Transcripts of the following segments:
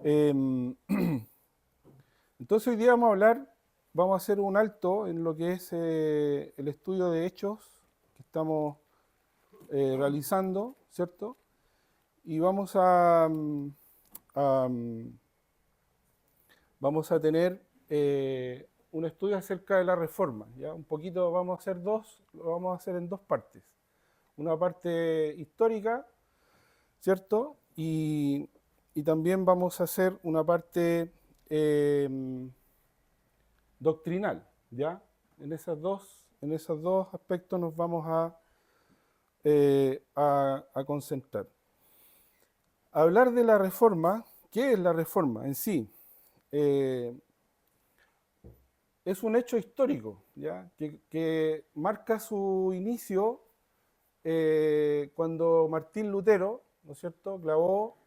Em, entonces hoy día vamos a hacer un alto en lo que es el estudio de hechos que estamos realizando, ¿cierto? Y a, mm, vamos a tener un estudio acerca de la reforma, ¿ya? Un poquito vamos a hacer lo vamos a hacer en dos partes. Una parte histórica, ¿cierto? Y también vamos a hacer una parte doctrinal, ¿ya? En esos dos aspectos nos vamos a concentrar. Hablar de la reforma, ¿qué es la reforma en sí? Eh, es un hecho histórico, ¿ya? Que marca su inicio cuando Martín Lutero, ¿no es cierto?, clavó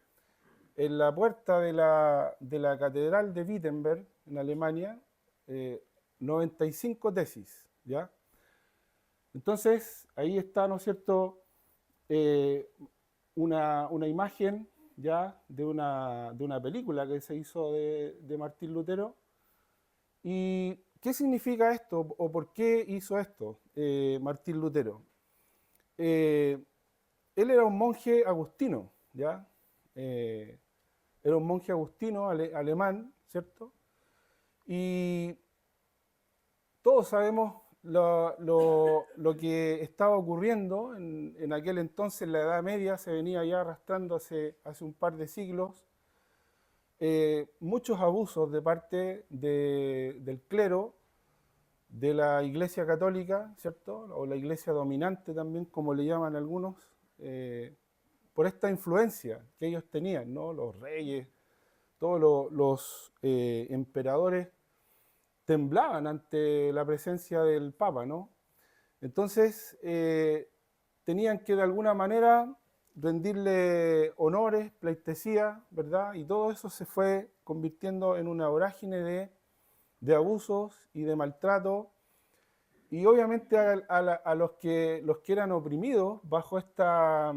en la puerta de la Catedral de Wittenberg, en Alemania, eh, 95 tesis, ¿ya? Entonces, ahí está, ¿no es cierto?, eh, una imagen ya de una película que se hizo de Martín Lutero. ¿Y qué significa esto o por qué hizo esto Martín Lutero? Eh, Él era un monje agustino, ¿ya? Eh, Era un monje agustino alemán, ¿cierto? Y todos sabemos lo que estaba ocurriendo en aquel entonces, la Edad Media se venía ya arrastrando hace un par de siglos, muchos abusos de parte del clero, de la Iglesia Católica, ¿cierto? O la Iglesia dominante también, como le llaman algunos, por esta influencia que ellos tenían, ¿no? Los reyes, todos los emperadores temblaban ante la presencia del Papa, ¿no? Entonces, tenían que de alguna manera rendirle honores, pleitesía, ¿verdad? Y todo eso se fue convirtiendo en una vorágine de abusos y de maltrato. Y obviamente a los que eran oprimidos bajo estas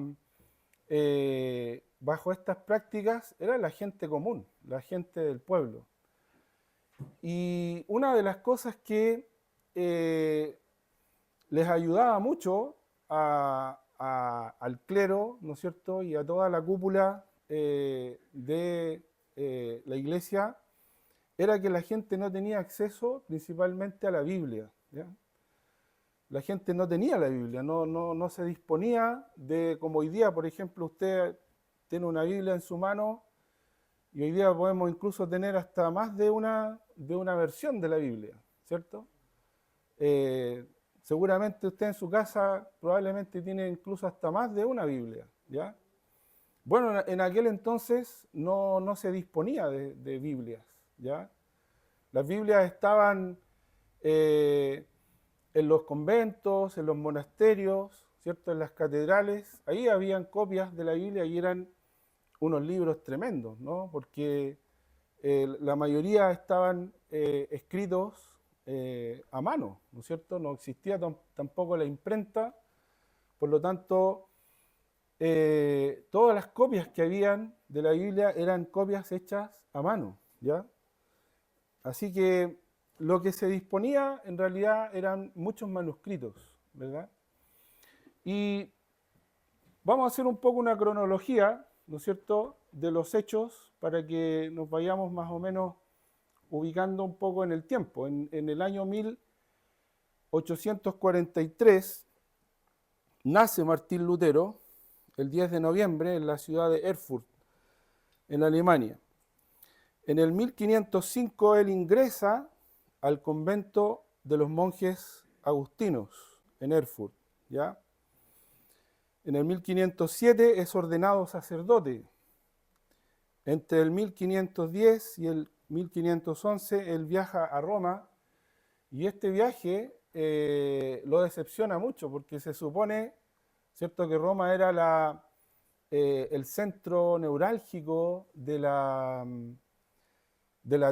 prácticas era la gente común, la gente del pueblo. Y una de las cosas que eh, les ayudaba mucho al clero, ¿no es cierto?, y a toda la cúpula de la iglesia, era que la gente no tenía acceso principalmente a la Biblia, ¿ya? La gente no tenía la Biblia, no se disponía de, como hoy día, por ejemplo, usted tiene una Biblia en su mano y hoy día podemos incluso tener hasta más de una versión de la Biblia, ¿cierto? Eh, Seguramente usted en su casa probablemente tiene incluso hasta más de una Biblia, ¿ya? Bueno, en aquel entonces no se disponía de Biblias, ¿ya? Las Biblias estaban eh, en los conventos, en los monasterios, ¿cierto? En las catedrales, ahí habían copias de la Biblia y eran unos libros tremendos, ¿no? Porque la mayoría estaban escritos a mano, ¿no es cierto? No existía tampoco la imprenta, por lo tanto, todas las copias que habían de la Biblia eran copias hechas a mano, ¿ya? Así que lo que se disponía en realidad eran muchos manuscritos, ¿verdad? Y vamos a hacer un poco una cronología, ¿no es cierto?, de los hechos para que nos vayamos más o menos ubicando un poco en el tiempo. En el año 1843 nace Martín Lutero, el 10 de noviembre, en la ciudad de Erfurt, en Alemania. En el 1505 él ingresa al convento de los monjes agustinos en Erfurt, ¿ya? En el 1507 es ordenado sacerdote. Entre el 1510 y el 1511 él viaja a Roma y este viaje lo decepciona mucho porque se supone, ¿cierto?, que Roma era el centro neurálgico de la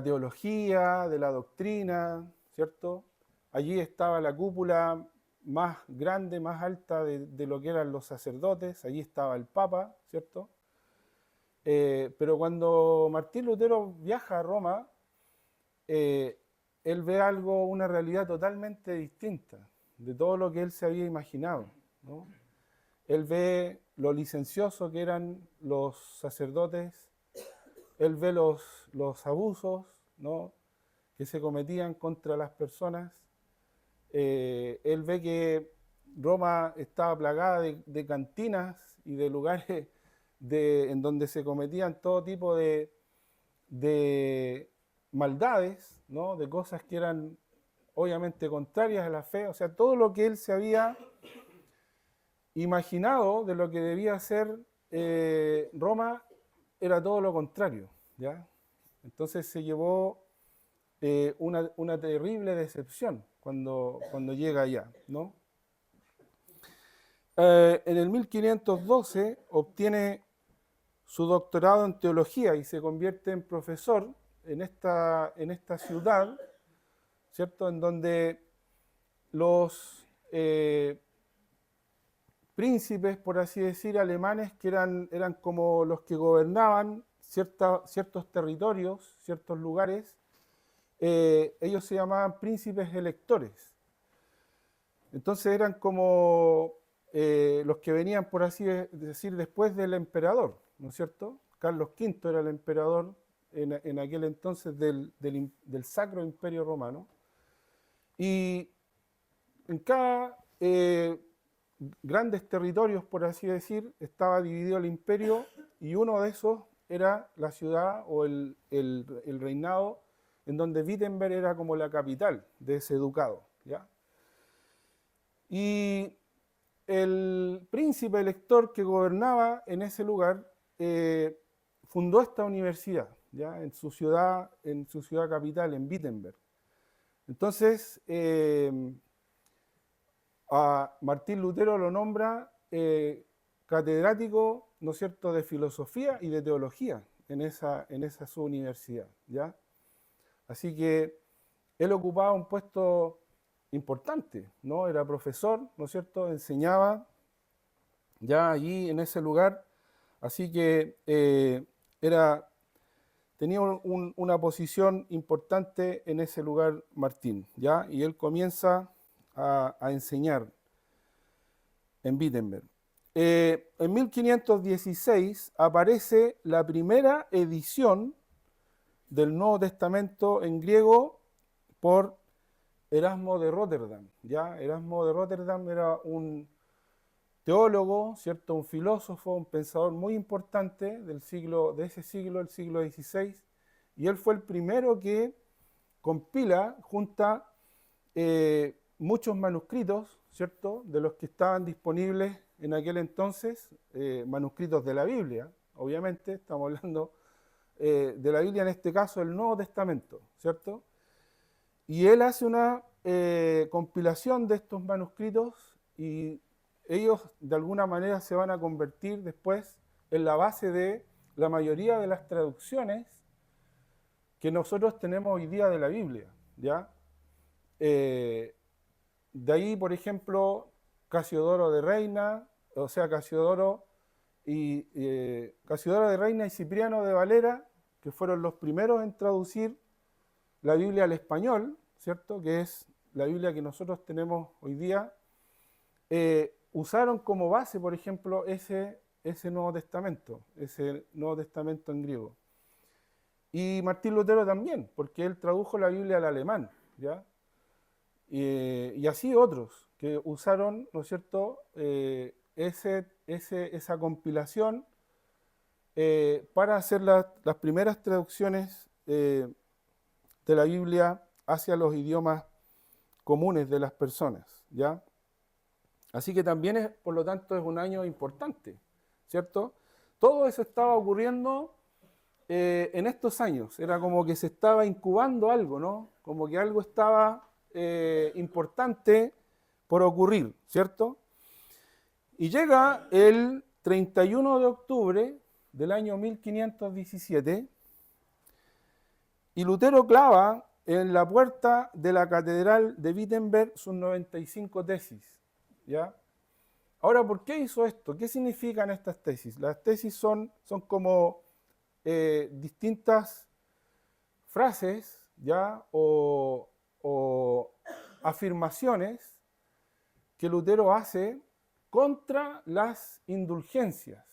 teología, de la doctrina, ¿cierto? Allí estaba la cúpula más grande, más alta de lo que eran los sacerdotes, allí estaba el Papa, ¿cierto? Pero cuando Martín Lutero viaja a Roma, eh, él ve algo, una realidad totalmente distinta de todo lo que él se había imaginado, ¿no? Él ve lo licencioso que eran los sacerdotes, él ve los abusos, ¿no?, que se cometían contra las personas. Él ve que Roma estaba plagada de cantinas y de lugares en donde se cometían todo tipo de maldades, ¿no?, de cosas que eran obviamente contrarias a la fe. O sea, todo lo que él se había imaginado de lo que debía ser Roma era todo lo contrario, ¿ya? Entonces se llevó una terrible decepción cuando llega allá, ¿no? En el 1512 obtiene su doctorado en teología y se convierte en profesor en esta ciudad, ¿cierto?, en donde los príncipes, por así decir, alemanes, que eran como los que gobernaban ciertos territorios, ciertos lugares, ellos se llamaban príncipes electores. Entonces eran como los que venían, por así decir, después del emperador, ¿no es cierto? Carlos V era el emperador en aquel entonces del Sacro Imperio Romano. Y en cada grandes territorios, por así decir, estaba dividido el imperio, y uno de esos era la ciudad o el reinado en donde Wittenberg era como la capital de ese ducado, ¿ya? Y el príncipe elector que gobernaba en ese lugar fundó esta universidad, ¿ya?, en su ciudad capital, en Wittenberg. Entonces, a Martín Lutero lo nombra catedrático, ¿no es cierto?, de filosofía y de teología en esa su universidad, ¿ya? Así que él ocupaba un puesto importante, ¿no? Era profesor, ¿no es cierto?, enseñaba ya allí en ese lugar, así que tenía una posición importante en ese lugar Martín, ¿ya? Y él comienza a enseñar en Wittenberg. En 1516 aparece la primera edición del Nuevo Testamento en griego por Erasmo de Rotterdam, ¿ya? Erasmo de Rotterdam era un teólogo, ¿cierto?, un filósofo, un pensador muy importante de ese siglo, el siglo XVI, y él fue el primero que compila, junta muchos manuscritos, ¿cierto?, de los que estaban disponibles en aquel entonces, manuscritos de la Biblia, obviamente, estamos hablando de la Biblia, en este caso el Nuevo Testamento, ¿cierto? Y él hace una compilación de estos manuscritos, y ellos de alguna manera se van a convertir después en la base de la mayoría de las traducciones que nosotros tenemos hoy día de la Biblia, ¿ya? De ahí, por ejemplo, Casiodoro de Reina, o sea, Casiodoro de Reina y Cipriano de Valera, que fueron los primeros en traducir la Biblia al español, ¿cierto?, que es la Biblia que nosotros tenemos hoy día, usaron como base, por ejemplo, ese Nuevo Testamento en griego. Y Martín Lutero también, porque él tradujo la Biblia al alemán, ¿ya? Y así otros que usaron, ¿no es cierto?, esa compilación para hacer las primeras traducciones de la Biblia hacia los idiomas comunes de las personas, ¿ya? Así que también, por lo tanto, es un año importante, ¿cierto? Todo eso estaba ocurriendo en estos años. Era como que se estaba incubando algo, ¿no? Como que algo estaba importante por ocurrir, ¿cierto? Y llega el 31 de octubre del año 1517 y Lutero clava en la puerta de la catedral de Wittenberg sus 95 tesis, ¿ya? Ahora, ¿por qué hizo esto? ¿Qué significan estas tesis? Las tesis son como distintas frases, ¿ya? O afirmaciones que Lutero hace contra las indulgencias.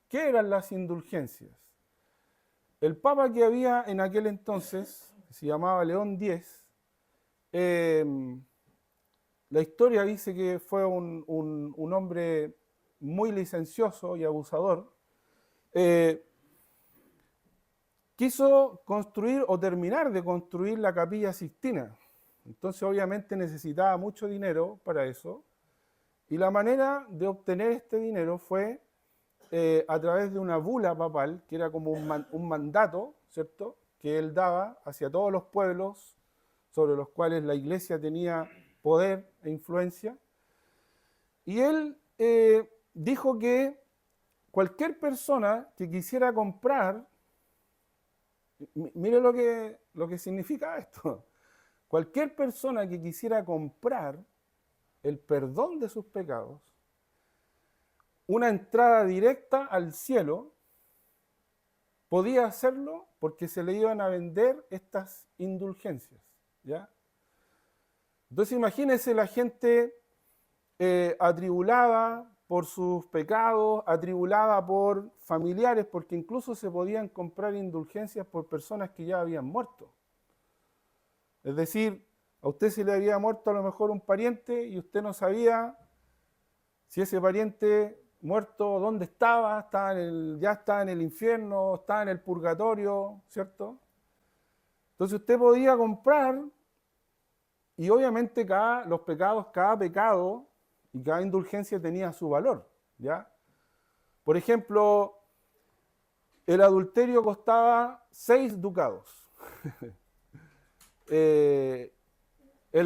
¿Qué eran las indulgencias? El papa que había en aquel entonces, que se llamaba León X, la historia dice que fue un hombre muy licencioso y abusador. Quiso construir o terminar de construir la Capilla Sixtina. Entonces obviamente necesitaba mucho dinero para eso. Y la manera de obtener este dinero fue a través de una bula papal, que era como un mandato, ¿cierto?, que él daba hacia todos los pueblos sobre los cuales la iglesia tenía poder e influencia. Y él dijo que cualquier persona que quisiera comprar, mire lo que significa esto, cualquier persona que quisiera comprar el perdón de sus pecados, una entrada directa al cielo, podía hacerlo porque se le iban a vender estas indulgencias, ¿ya? Entonces imagínense la gente atribulada por sus pecados, atribulada por familiares, porque incluso se podían comprar indulgencias por personas que ya habían muerto. Es decir, a usted se le había muerto a lo mejor un pariente y usted no sabía si ese pariente muerto, dónde estaba, ya estaba en el infierno, estaba en el purgatorio, ¿cierto? Entonces usted podía comprar y obviamente los pecados, cada pecado y cada indulgencia tenía su valor, ¿ya? Por ejemplo, el adulterio costaba 6 ducados. El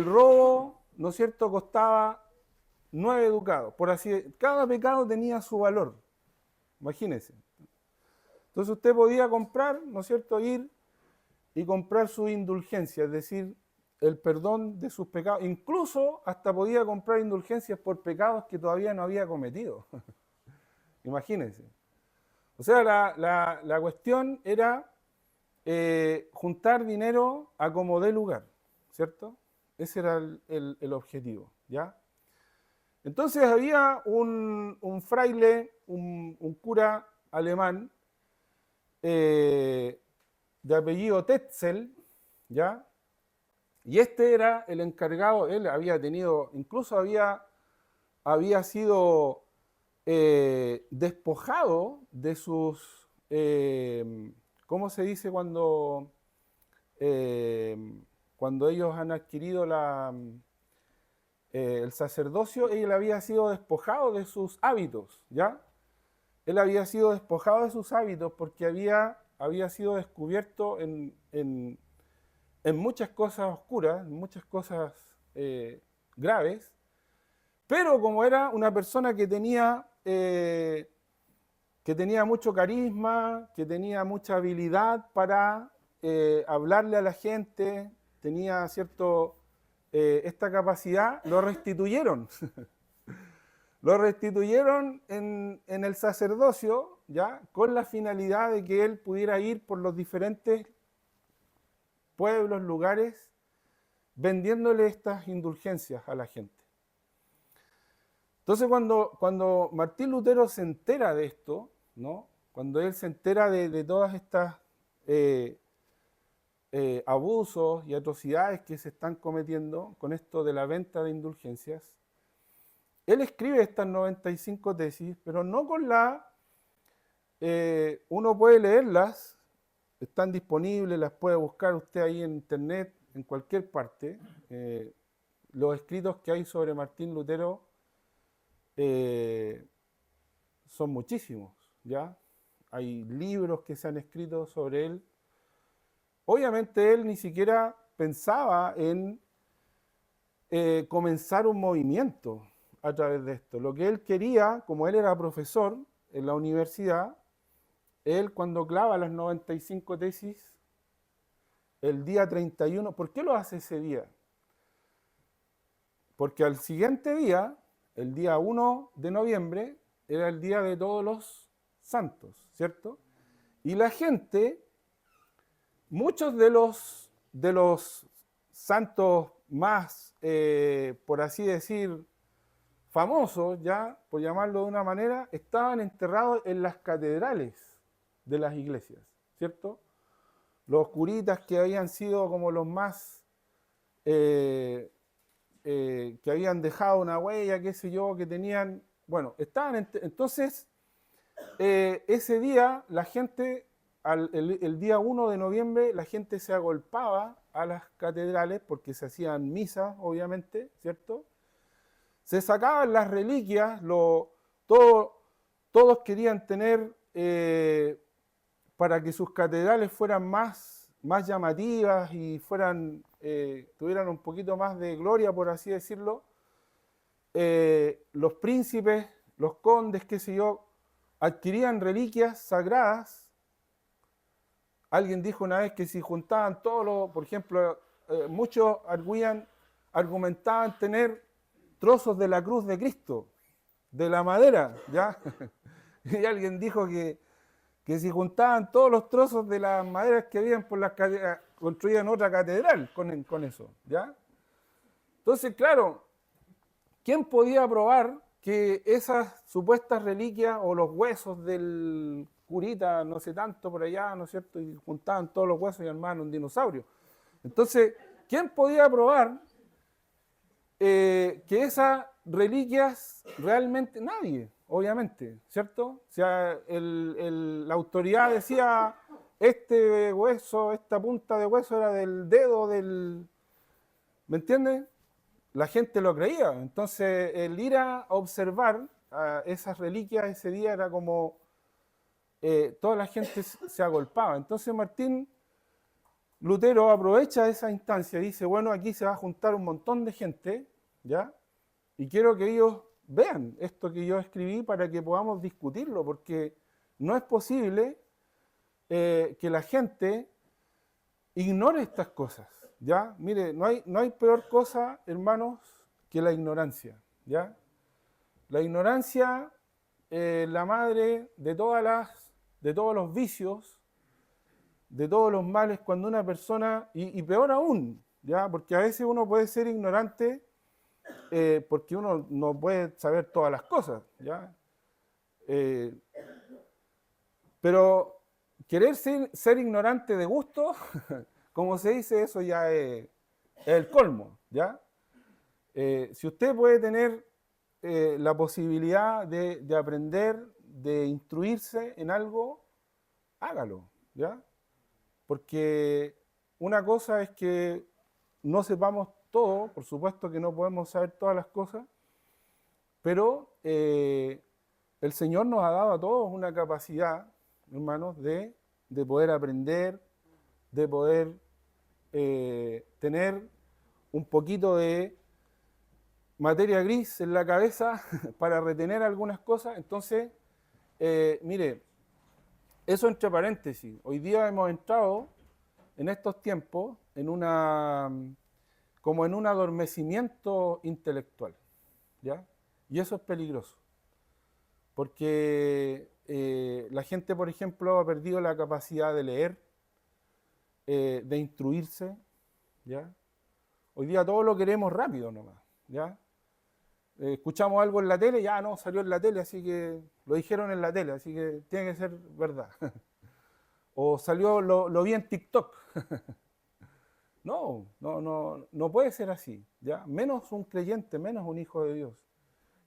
robo, ¿no es cierto?, costaba 9 ducados. Por así, cada pecado tenía su valor. Imagínense. Entonces usted podía comprar, ¿no es cierto?, ir y comprar su indulgencia, es decir, el perdón de sus pecados. Incluso hasta podía comprar indulgencias por pecados que todavía no había cometido. Imagínense. O sea, la cuestión era juntar dinero a como dé lugar, ¿cierto? Ese era el objetivo, ¿ya? Entonces había un fraile, un cura alemán, de apellido Tetzel, ¿ya? Y este era el encargado, él había tenido, incluso había sido despojado de sus, ¿cómo se dice cuando ellos han adquirido el sacerdocio? Él había sido despojado de sus hábitos, ¿ya? Él había sido despojado de sus hábitos porque había sido descubierto en muchas cosas oscuras, en muchas cosas graves, pero como era una persona que tenía mucho carisma, que tenía mucha habilidad para hablarle a la gente, tenía esta capacidad, lo restituyeron. Lo restituyeron en el sacerdocio, ¿ya?, con la finalidad de que él pudiera ir por los diferentes pueblos, lugares, vendiéndole estas indulgencias a la gente. Entonces cuando Martín Lutero se entera de esto, ¿no?, cuando él se entera de todas estas abusos y atrocidades que se están cometiendo con esto de la venta de indulgencias, él escribe estas 95 tesis, pero no con uno puede leerlas, están disponibles, las puede buscar usted ahí en internet, en cualquier parte. Los escritos que hay sobre Martín Lutero son muchísimos, ¿ya? Hay libros que se han escrito sobre él. Obviamente él ni siquiera pensaba en comenzar un movimiento a través de esto. Lo que él quería, como él era profesor en la universidad, él cuando clava las 95 tesis, el día 31, ¿por qué lo hace ese día? Porque al siguiente día, el día 1 de noviembre, era el día de todos los santos, ¿cierto? Y la gente, muchos de los santos más, por así decir, famosos, ya, por llamarlo de una manera, estaban enterrados en las catedrales de las iglesias, ¿cierto? Los curitas que habían sido como los más, eh, que habían dejado una huella, qué sé yo, que tenían, bueno, estaban, entonces, ese día la gente, el día 1 de noviembre, la gente se agolpaba a las catedrales porque se hacían misas, obviamente, ¿cierto? Se sacaban las reliquias, todo- todos querían tener, para que sus catedrales fueran más llamativas y tuvieran un poquito más de gloria, por así decirlo. Los príncipes, los condes, qué sé yo, adquirían reliquias sagradas. Alguien dijo una vez que si juntaban todos los, por ejemplo, muchos argumentaban tener trozos de la cruz de Cristo, de la madera, ¿ya? Y alguien dijo que si juntaban todos los trozos de las maderas que habían por las construían otra catedral con eso, ¿ya? Entonces, claro, ¿quién podía probar que esas supuestas reliquias o los huesos del curita, no sé tanto por allá, ¿no es cierto? Y juntaban todos los huesos y armaban un dinosaurio. Entonces, ¿quién podía probar que esas reliquias realmente? Nadie, obviamente, ¿cierto? O sea, la autoridad decía, este hueso, esta punta de hueso era del dedo del... ¿Me entiendes? La gente lo creía. Entonces, el ir a observar a esas reliquias ese día era como toda la gente se agolpaba. Entonces, Martín Lutero aprovecha esa instancia y dice, bueno, aquí se va a juntar un montón de gente, ¿ya? Y quiero que ellos vean esto que yo escribí para que podamos discutirlo, porque no es posible que la gente ignore estas cosas, ¿ya? Mire, no hay peor cosa, hermanos, que la ignorancia, ¿ya? La ignorancia, la madre de todos los vicios, de todos los males, cuando una persona, y peor aún, ¿ya? Porque a veces uno puede ser ignorante porque uno no puede saber todas las cosas, ¿ya? Eh, pero querer ser ignorante de gusto, como se dice, eso ya es el colmo, ¿ya? Si usted puede tener la posibilidad de aprender, de instruirse en algo, hágalo, ¿ya? Porque una cosa es que no sepamos todo, por supuesto que no podemos saber todas las cosas, pero el Señor nos ha dado a todos una capacidad, hermanos, de poder aprender, de poder tener un poquito de materia gris en la cabeza para retener algunas cosas. Entonces, mire, eso entre paréntesis. Hoy día hemos entrado en estos tiempos como en un adormecimiento intelectual, ¿ya? Y eso es peligroso, porque la gente, por ejemplo, ha perdido la capacidad de leer, de instruirse, ¿ya? Hoy día todo lo queremos rápido nomás, ¿ya? Escuchamos algo en la tele, ya no, salió en la tele, así que lo dijeron en la tele, así que tiene que ser verdad. O salió, lo vi en TikTok. No, no, no, no puede ser así, ¿ya? Menos un creyente, menos un hijo de Dios.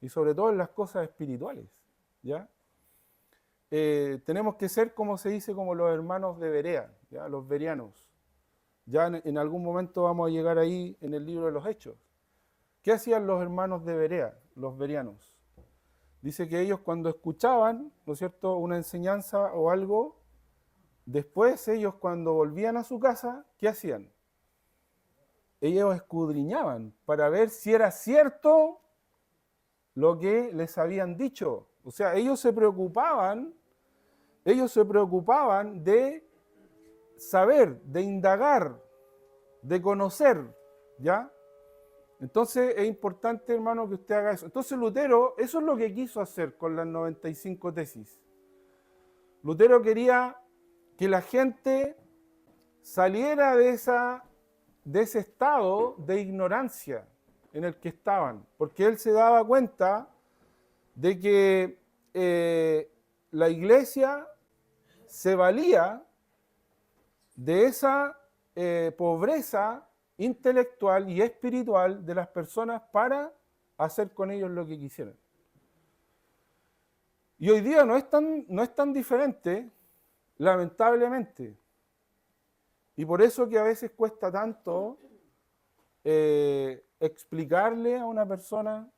Y sobre todo en las cosas espirituales, ¿ya? Tenemos que ser, como se dice, como los hermanos de Berea, ¿ya? Los berianos. Ya en algún momento vamos a llegar ahí en el libro de los Hechos. ¿Qué hacían los hermanos de Berea, los berianos? Dice que ellos cuando escuchaban, ¿no es cierto?, una enseñanza o algo, después ellos cuando volvían a su casa, ¿qué hacían? Ellos escudriñaban para ver si era cierto lo que les habían dicho. O sea, ellos se preocupaban de saber, de indagar, de conocer, ¿ya? Entonces es importante, hermano, que usted haga eso. Entonces Lutero, eso es lo que quiso hacer con las 95 tesis. Lutero quería que la gente saliera de ese estado de ignorancia en el que estaban, porque él se daba cuenta de que la iglesia se valía de esa pobreza intelectual y espiritual de las personas para hacer con ellos lo que quisieran. Y hoy día no es tan diferente, lamentablemente. Y por eso que a veces cuesta tanto explicarle a una persona,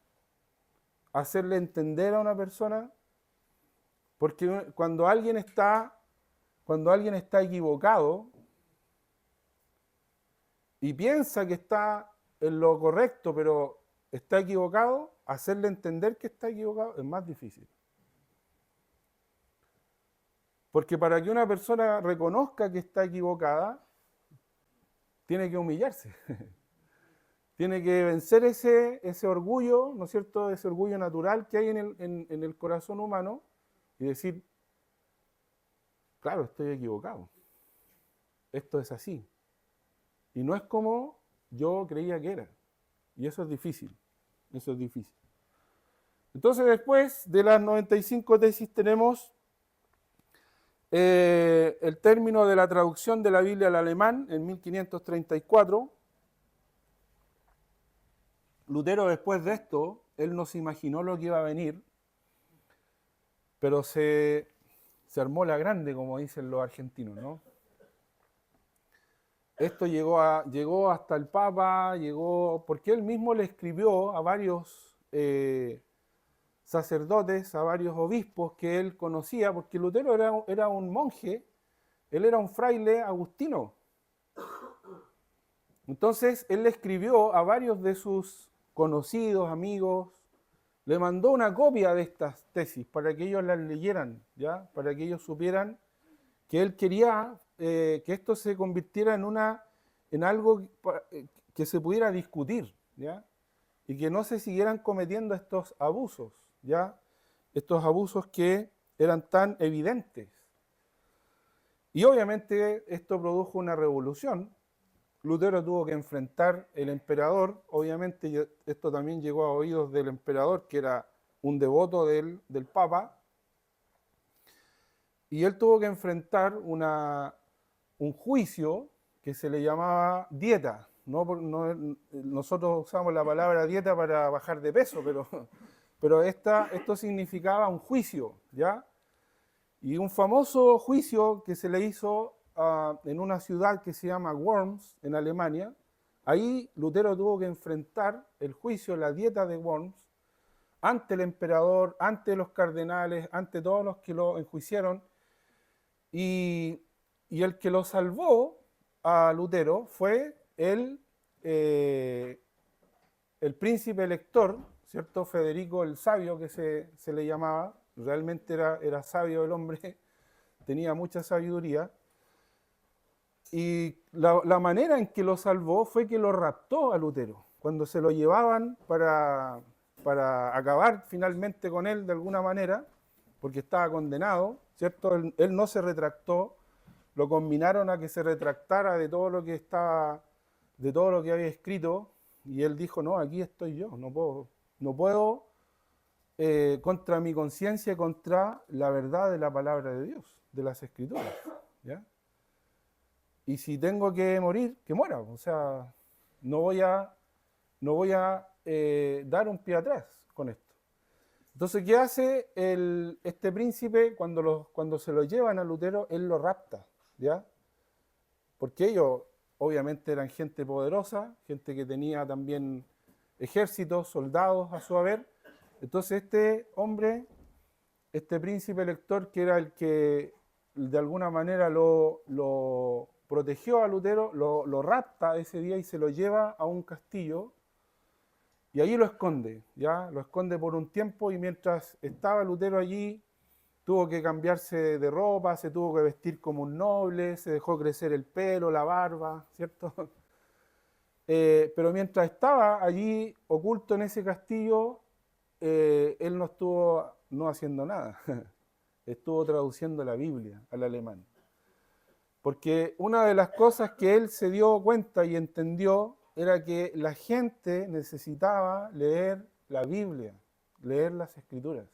hacerle entender a una persona, porque cuando alguien está equivocado y piensa que está en lo correcto, pero está equivocado, hacerle entender que está equivocado es más difícil. Porque para que una persona reconozca que está equivocada, tiene que humillarse. Tiene que vencer ese orgullo, ¿no es cierto?, ese orgullo natural que hay en el corazón humano y decir, claro, estoy equivocado. Esto es así. Y no es como yo creía que era. Y eso es difícil. Eso es difícil. Entonces, después de las 95 tesis tenemos el término de la traducción de la Biblia al alemán en 1534. Lutero, después de esto, él no se imaginó lo que iba a venir, pero se armó la grande, como dicen los argentinos, ¿no? Esto llegó hasta el Papa, porque él mismo le escribió a varios sacerdotes, a varios obispos que él conocía, porque Lutero era un monje, él era un fraile agustino. Entonces, él le escribió a varios de sus conocidos, amigos, le mandó una copia de estas tesis para que ellos las leyeran, ¿ya? Para que ellos supieran que él quería que esto se convirtiera en algo que se pudiera discutir, ¿ya? Y que no se siguieran cometiendo estos abusos, ¿ya? Estos abusos que eran tan evidentes. Y obviamente esto produjo una revolución. Lutero tuvo que enfrentar el emperador, obviamente esto también llegó a oídos del emperador, que era un devoto del Papa, y él tuvo que enfrentar un juicio que se le llamaba dieta. Nosotros usamos la palabra dieta para bajar de peso, pero esto significaba un juicio, ¿ya? Y un famoso juicio que se le hizo en una ciudad que se llama Worms, en Alemania. Ahí Lutero tuvo que enfrentar el juicio, la dieta de Worms, ante el emperador, ante los cardenales, ante todos los que lo enjuiciaron. Y el que lo salvó a Lutero fue el príncipe elector, ¿cierto? Federico el Sabio, que se le llamaba. Realmente era sabio el hombre, tenía mucha sabiduría. Y la manera en que lo salvó fue que lo raptó a Lutero. Cuando se lo llevaban para acabar finalmente con él de alguna manera, porque estaba condenado, ¿cierto? Él no se retractó, lo combinaron a que se retractara de todo lo que había escrito, y él dijo, no, aquí estoy yo, no puedo contra mi conciencia, contra la verdad de la palabra de Dios, de las Escrituras, ¿ya? Y si tengo que morir, que muera. O sea, no voy a dar un pie atrás con esto. Entonces, ¿qué hace este príncipe cuando se lo llevan a Lutero? Él lo rapta, ¿ya? Porque ellos obviamente eran gente poderosa, gente que tenía también ejércitos, soldados a su haber. Entonces este hombre, este príncipe elector, que era el que de alguna manera lo protegió a Lutero, lo rapta ese día y se lo lleva a un castillo y allí lo esconde, ¿ya? Lo esconde por un tiempo, y mientras estaba Lutero allí tuvo que cambiarse de ropa, se tuvo que vestir como un noble, se dejó crecer el pelo, la barba, ¿cierto? Pero mientras estaba allí oculto en ese castillo, él no estuvo haciendo nada. Estuvo traduciendo la Biblia al alemán. Porque una de las cosas que él se dio cuenta y entendió era que la gente necesitaba leer la Biblia, leer las Escrituras.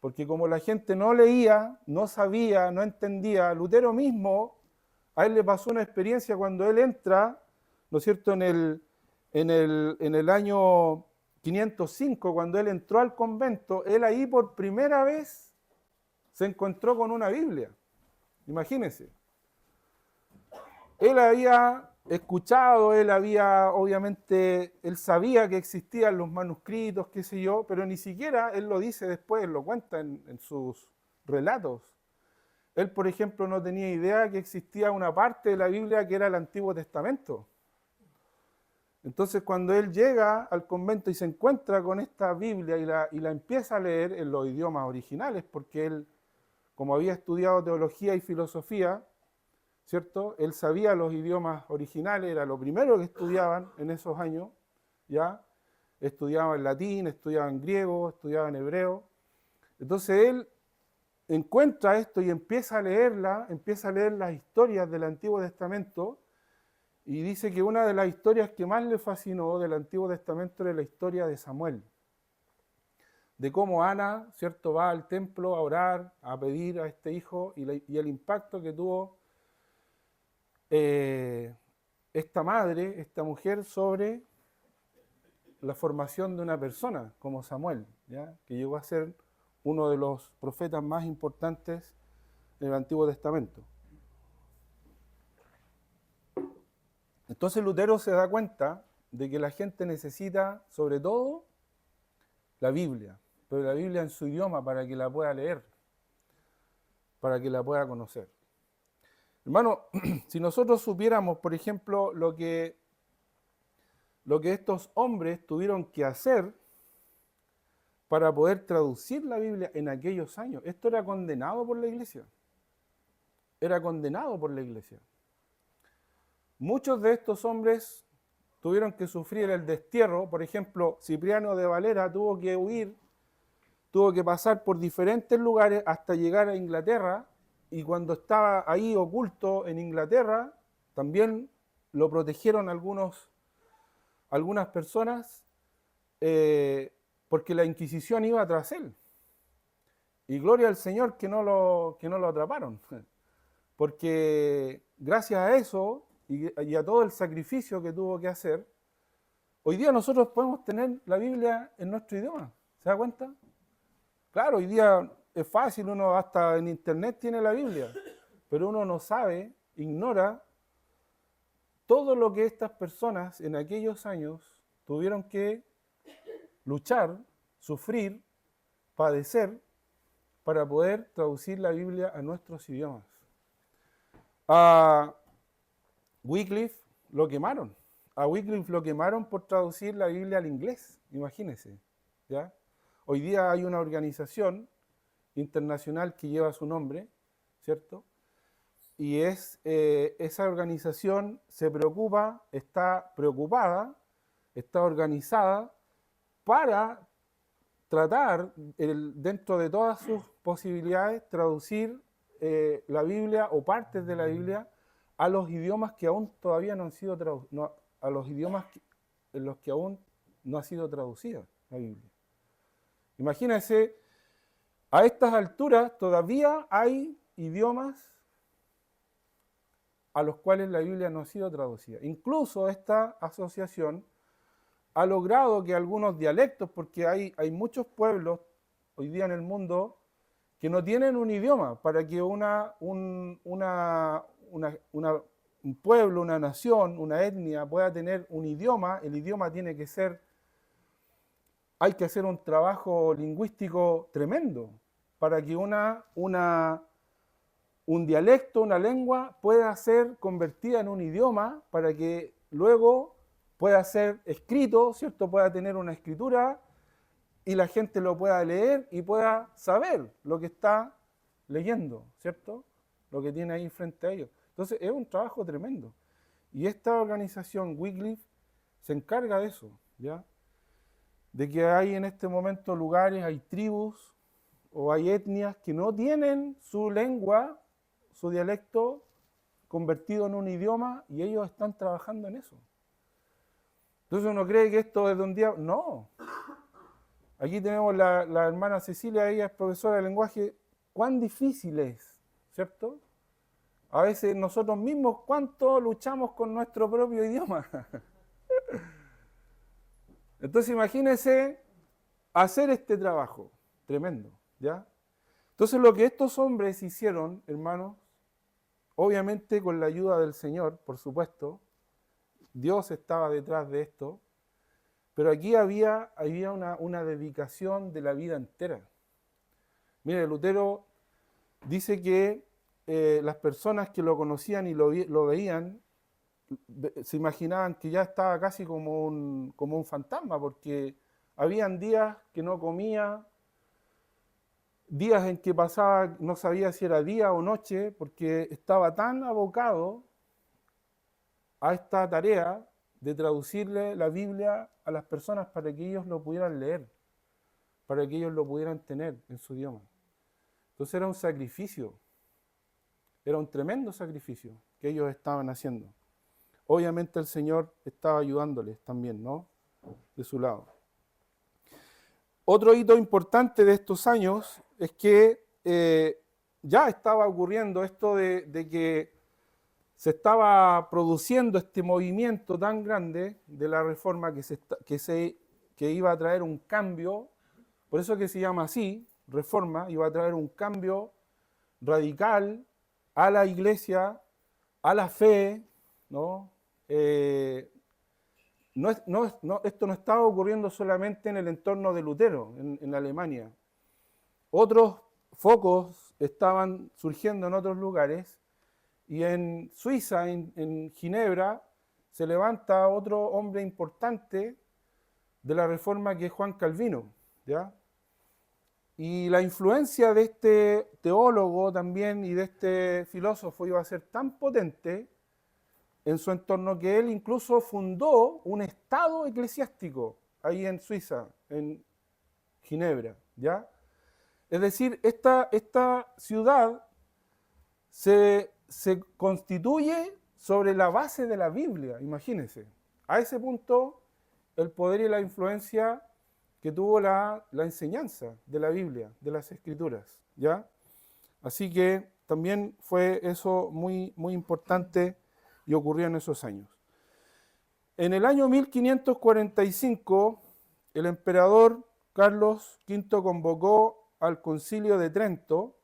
Porque como la gente no leía, no sabía, no entendía, Lutero mismo, a él le pasó una experiencia cuando él entra, ¿no es cierto?, en el año 505, cuando él entró al convento, él ahí por primera vez se encontró con una Biblia. Imagínense. Él había escuchado, obviamente, él sabía que existían los manuscritos, qué sé yo, pero ni siquiera él lo dice después, él lo cuenta en sus relatos. Él, por ejemplo, no tenía idea que existía una parte de la Biblia que era el Antiguo Testamento. Entonces, cuando él llega al convento y se encuentra con esta Biblia y la empieza a leer en los idiomas originales, porque él, como había estudiado teología y filosofía, ¿cierto? Él sabía los idiomas originales, era lo primero que estudiaban en esos años, ¿ya? Estudiaba en latín, estudiaba en griego, estudiaba en hebreo. Entonces él encuentra esto y empieza a leer las historias del Antiguo Testamento, y dice que una de las historias que más le fascinó del Antiguo Testamento era la historia de Samuel. De cómo Ana, ¿cierto?, va al templo a orar, a pedir a este hijo, y el impacto que tuvo esta madre, esta mujer, sobre la formación de una persona como Samuel, ¿ya?, que llegó a ser uno de los profetas más importantes del Antiguo Testamento. Entonces Lutero se da cuenta de que la gente necesita, sobre todo, la Biblia, pero la Biblia en su idioma para que la pueda leer, para que la pueda conocer. Hermano, si nosotros supiéramos, por ejemplo, lo que estos hombres tuvieron que hacer para poder traducir la Biblia en aquellos años, esto era condenado por la iglesia. Era condenado por la iglesia. Muchos de estos hombres tuvieron que sufrir el destierro. Por ejemplo, Cipriano de Valera tuvo que huir, tuvo que pasar por diferentes lugares hasta llegar a Inglaterra, y cuando estaba ahí oculto en Inglaterra, también lo protegieron algunas personas, porque la Inquisición iba tras él. Y gloria al Señor que no lo atraparon, porque gracias a eso y a todo el sacrificio que tuvo que hacer, hoy día nosotros podemos tener la Biblia en nuestro idioma. ¿Se da cuenta? Claro, hoy día es fácil, uno hasta en internet tiene la Biblia, pero uno no sabe, ignora todo lo que estas personas en aquellos años tuvieron que luchar, sufrir, padecer para poder traducir la Biblia a nuestros idiomas. A Wycliffe lo quemaron. A Wycliffe lo quemaron por traducir la Biblia al inglés, imagínense, ¿ya? Hoy día hay una organización internacional que lleva su nombre, ¿cierto? Y esa organización está preocupada, está organizada para tratar, dentro de todas sus posibilidades, traducir la Biblia o partes de la Biblia a los idiomas que aún todavía no han sido traducidos, a los idiomas en los que aún no ha sido traducida la Biblia. Imagínense, a estas alturas todavía hay idiomas a los cuales la Biblia no ha sido traducida. Incluso esta asociación ha logrado que algunos dialectos, porque hay muchos pueblos hoy día en el mundo que no tienen un idioma, para que un pueblo, una nación, una etnia pueda tener un idioma, el idioma tiene que ser, hay que hacer un trabajo lingüístico tremendo para que un dialecto, una lengua, pueda ser convertida en un idioma para que luego pueda ser escrito, ¿cierto? Pueda tener una escritura y la gente lo pueda leer y pueda saber lo que está leyendo, ¿cierto? Lo que tiene ahí frente a ellos. Entonces es un trabajo tremendo. Y esta organización, Wycliffe, se encarga de eso, ¿ya? De que hay en este momento lugares, hay tribus o hay etnias que no tienen su lengua, su dialecto convertido en un idioma y ellos están trabajando en eso. Entonces uno cree que esto es de un día. No. Aquí tenemos la hermana Cecilia, ella es profesora de lenguaje. ¿Cuán difícil es? ¿Cierto? A veces nosotros mismos, ¿cuánto luchamos con nuestro propio idioma? Entonces imagínense hacer este trabajo. Tremendo, ¿ya? Entonces lo que estos hombres hicieron, hermanos, obviamente con la ayuda del Señor, por supuesto, Dios estaba detrás de esto, pero aquí había una dedicación de la vida entera. Mire, Lutero dice que las personas que lo conocían y lo veían, se imaginaban que ya estaba casi como un fantasma, porque habían días que no comía, días en que pasaba, no sabía si era día o noche, porque estaba tan abocado a esta tarea de traducirle la Biblia a las personas para que ellos lo pudieran leer, para que ellos lo pudieran tener en su idioma. Entonces era un sacrificio, era un tremendo sacrificio que ellos estaban haciendo. Obviamente el Señor estaba ayudándoles también, ¿no? De su lado. Otro hito importante de estos años es que ya estaba ocurriendo esto de que se estaba produciendo este movimiento tan grande de la reforma que iba a traer un cambio, por eso que se llama así, reforma, iba a traer un cambio radical a la iglesia, a la fe, ¿no? Esto no estaba ocurriendo solamente en el entorno de Lutero, en Alemania. Otros focos estaban surgiendo en otros lugares, y en Suiza, en Ginebra, se levanta otro hombre importante de la Reforma, que es Juan Calvino, ¿ya? Y la influencia de este teólogo también y de este filósofo iba a ser tan potente en su entorno que él incluso fundó un estado eclesiástico ahí en Suiza, en Ginebra, ¿ya? Es decir, esta ciudad se constituye sobre la base de la Biblia, imagínense. A ese punto, el poder y la influencia que tuvo la enseñanza de la Biblia, de las Escrituras, ¿ya? Así que también fue eso muy, muy importante y ocurrió en esos años. En el año 1545, el emperador Carlos V convocó al Concilio de Trento,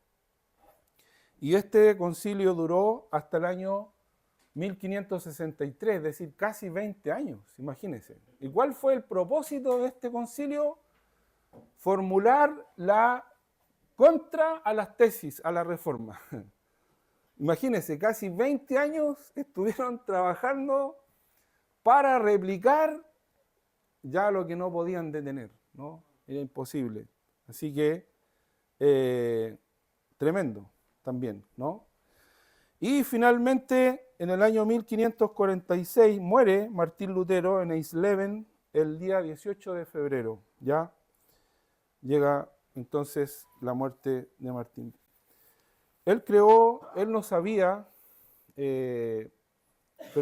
y este concilio duró hasta el año 1563, es decir, casi 20 años, imagínense. ¿Y cuál fue el propósito de este concilio? Formular la contra a las tesis, a la reforma. Imagínense, casi 20 años estuvieron trabajando para replicar ya lo que no podían detener, ¿no? Era imposible. Así que, tremendo también, ¿no? Y finalmente, en el año 1546, muere Martín Lutero en Eisleben el día 18 de febrero. Ya llega entonces la muerte de Martín. Él no sabía, pero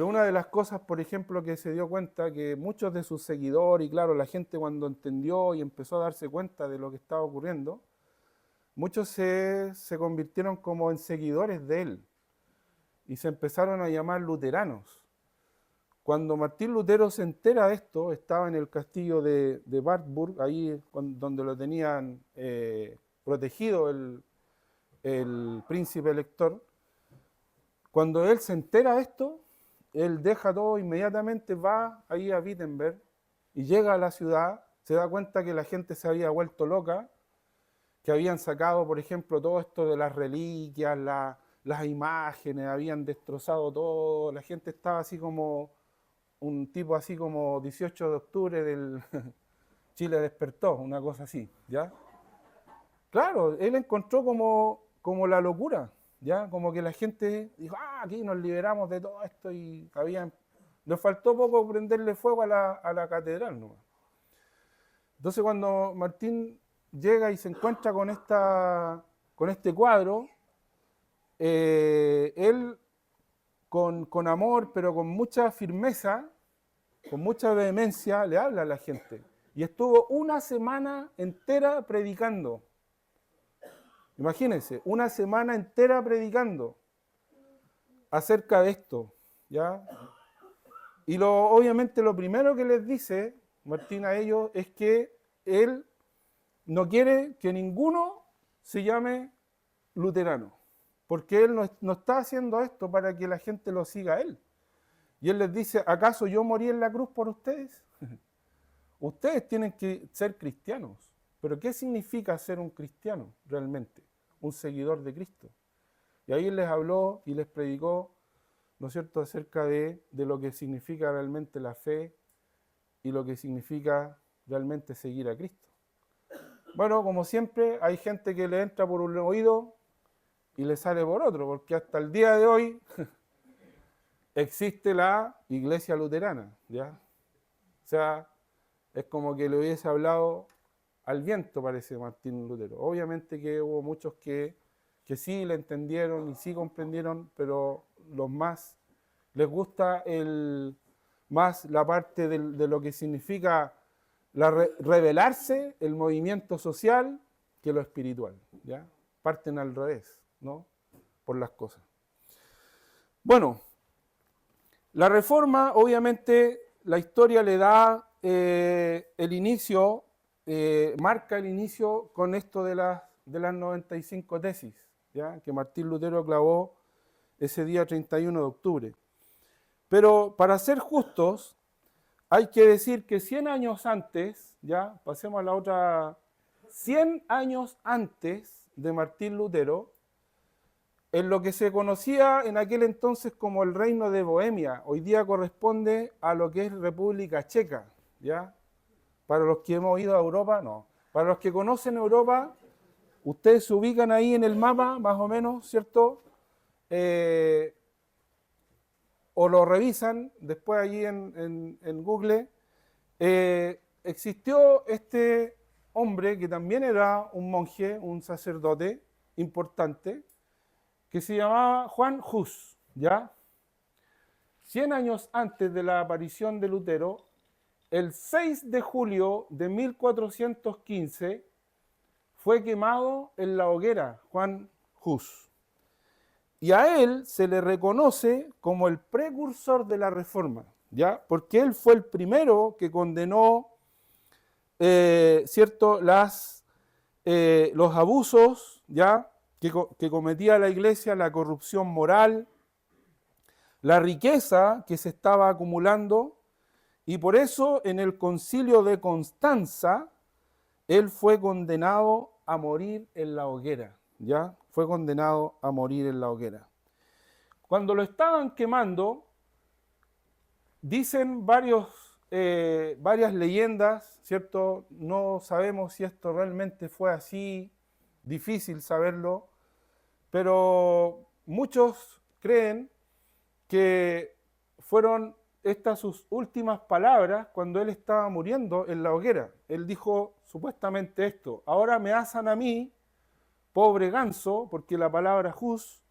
una de las cosas, por ejemplo, que se dio cuenta, que muchos de sus seguidores, y claro, la gente cuando entendió y empezó a darse cuenta de lo que estaba ocurriendo, muchos se convirtieron como en seguidores de él y se empezaron a llamar luteranos. Cuando Martín Lutero se entera de esto, estaba en el castillo de Wartburg, ahí donde lo tenían protegido el príncipe elector. Cuando él se entera de esto, él deja todo inmediatamente, va ahí a Wittenberg y llega a la ciudad, se da cuenta que la gente se había vuelto loca, que habían sacado, por ejemplo, todo esto de las reliquias, las imágenes, habían destrozado todo, la gente estaba así como un tipo así como 18 de octubre del Chile despertó, una cosa así, ¿ya? Claro, él encontró como la locura, ¿ya? Como que la gente dijo, aquí nos liberamos de todo esto y nos faltó poco prenderle fuego a la catedral, ¿no? Entonces cuando Martín llega y se encuentra con este cuadro, él con amor, pero con mucha firmeza, con mucha vehemencia, le habla a la gente. Y estuvo una semana entera predicando. Imagínense, una semana entera predicando acerca de esto, ¿ya? Y obviamente lo primero que les dice Martín a ellos es que él no quiere que ninguno se llame luterano, porque él no está haciendo esto para que la gente lo siga a él. Y él les dice, ¿acaso yo morí en la cruz por ustedes? Ustedes tienen que ser cristianos. Pero ¿qué significa ser un cristiano realmente? Un seguidor de Cristo. Y ahí les habló y les predicó, ¿no es cierto?, acerca de lo que significa realmente la fe y lo que significa realmente seguir a Cristo. Bueno, como siempre, hay gente que le entra por un oído y le sale por otro, porque hasta el día de hoy existe la iglesia luterana, ¿ya? O sea, es como que le hubiese hablado al viento, parece Martín Lutero. Obviamente que hubo muchos que sí le entendieron y sí comprendieron, pero los más les gusta más la parte de lo que significa revelarse, el movimiento social, que lo espiritual, ¿ya? Parten al revés, ¿no? Por las cosas. Bueno, la Reforma, obviamente, la historia le da el inicio, marca el inicio con esto de las 95 tesis, ¿ya? Que Martín Lutero clavó ese día 31 de octubre. Pero para ser justos, hay que decir que 100 años antes, ya, pasemos a la otra, 100 años antes de Martín Lutero, en lo que se conocía en aquel entonces como el Reino de Bohemia, hoy día corresponde a lo que es República Checa, ¿ya? Para los que hemos ido a Europa, no. Para los que conocen Europa, ustedes se ubican ahí en el mapa, más o menos, ¿cierto? O lo revisan después allí en Google. Existió este hombre que también era un monje, un sacerdote importante, que se llamaba Juan Hus, ¿ya? 100 años antes de la aparición de Lutero, el 6 de julio de 1415, fue quemado en la hoguera Juan Hus. Y a él se le reconoce como el precursor de la Reforma, ¿ya? Porque él fue el primero que condenó, ¿cierto?, los abusos, ¿ya?, que cometía la Iglesia, la corrupción moral, la riqueza que se estaba acumulando, y por eso en el concilio de Constanza, él fue condenado a morir en la hoguera, ¿ya? Fue condenado a morir en la hoguera. Cuando lo estaban quemando, dicen varias leyendas, ¿cierto? No sabemos si esto realmente fue así, difícil saberlo, pero muchos creen que fueron estas sus últimas palabras cuando él estaba muriendo en la hoguera. Él dijo supuestamente esto: ahora me asan a mí, pobre ganso, porque la palabra hus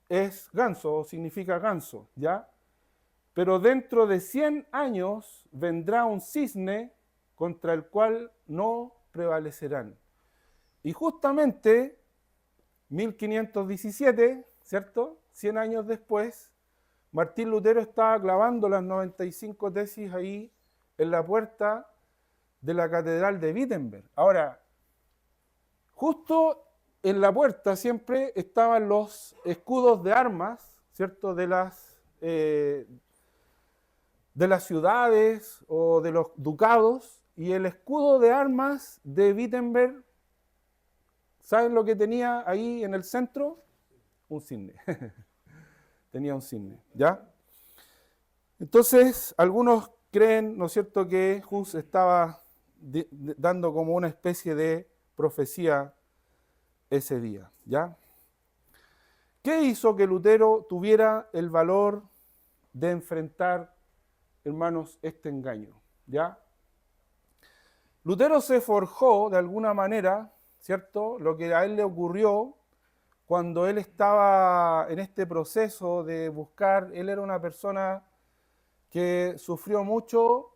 es ganso, o significa ganso, ¿ya? Pero dentro de 100 años vendrá un cisne contra el cual no prevalecerán. Y justamente 1517, ¿cierto?, 100 años después, Martín Lutero estaba clavando las 95 tesis ahí en la puerta de la catedral de Wittenberg. Ahora, justo en la puerta siempre estaban los escudos de armas, ¿cierto?, de las ciudades o de los ducados, y el escudo de armas de Wittenberg, ¿saben lo que tenía ahí en el centro? Un cisne. Tenía un cisne, ¿ya? Entonces, algunos creen, ¿no es cierto?, que Hus estaba dando como una especie de profecía ese día, ¿ya? ¿Qué hizo que Lutero tuviera el valor de enfrentar, hermanos, este engaño, ¿ya? Lutero se forjó de alguna manera, ¿cierto?, lo que a él le ocurrió cuando él estaba en este proceso de buscar, él era una persona que sufrió mucho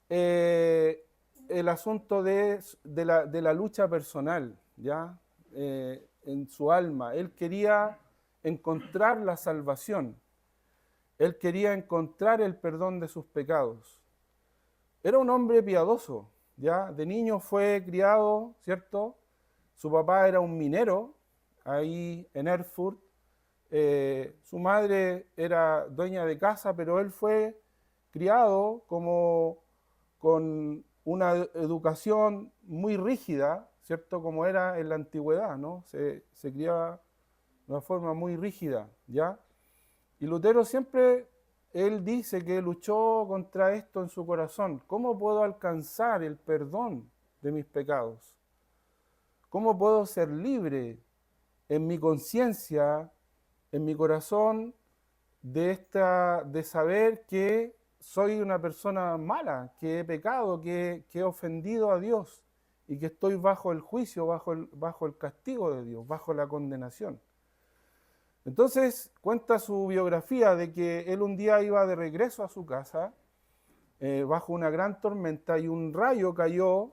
el asunto de la lucha personal, ¿ya? En su alma. Él quería encontrar la salvación. Él quería encontrar el perdón de sus pecados. Era un hombre piadoso, ¿ya? De niño fue criado, ¿cierto? Su papá era un minero, ahí en Erfurt. Su madre era dueña de casa, pero él fue criado como con una educación muy rígida, ¿cierto? Como era en la antigüedad, ¿no? Se criaba de una forma muy rígida, ¿ya? Y Lutero siempre, él dice que luchó contra esto en su corazón. ¿Cómo puedo alcanzar el perdón de mis pecados? ¿Cómo puedo ser libre en mi conciencia, en mi corazón, de saber que soy una persona mala, que he pecado, que he ofendido a Dios y que estoy bajo el juicio, bajo el castigo de Dios, bajo la condenación? Entonces cuenta su biografía de que él un día iba de regreso a su casa bajo una gran tormenta y un rayo cayó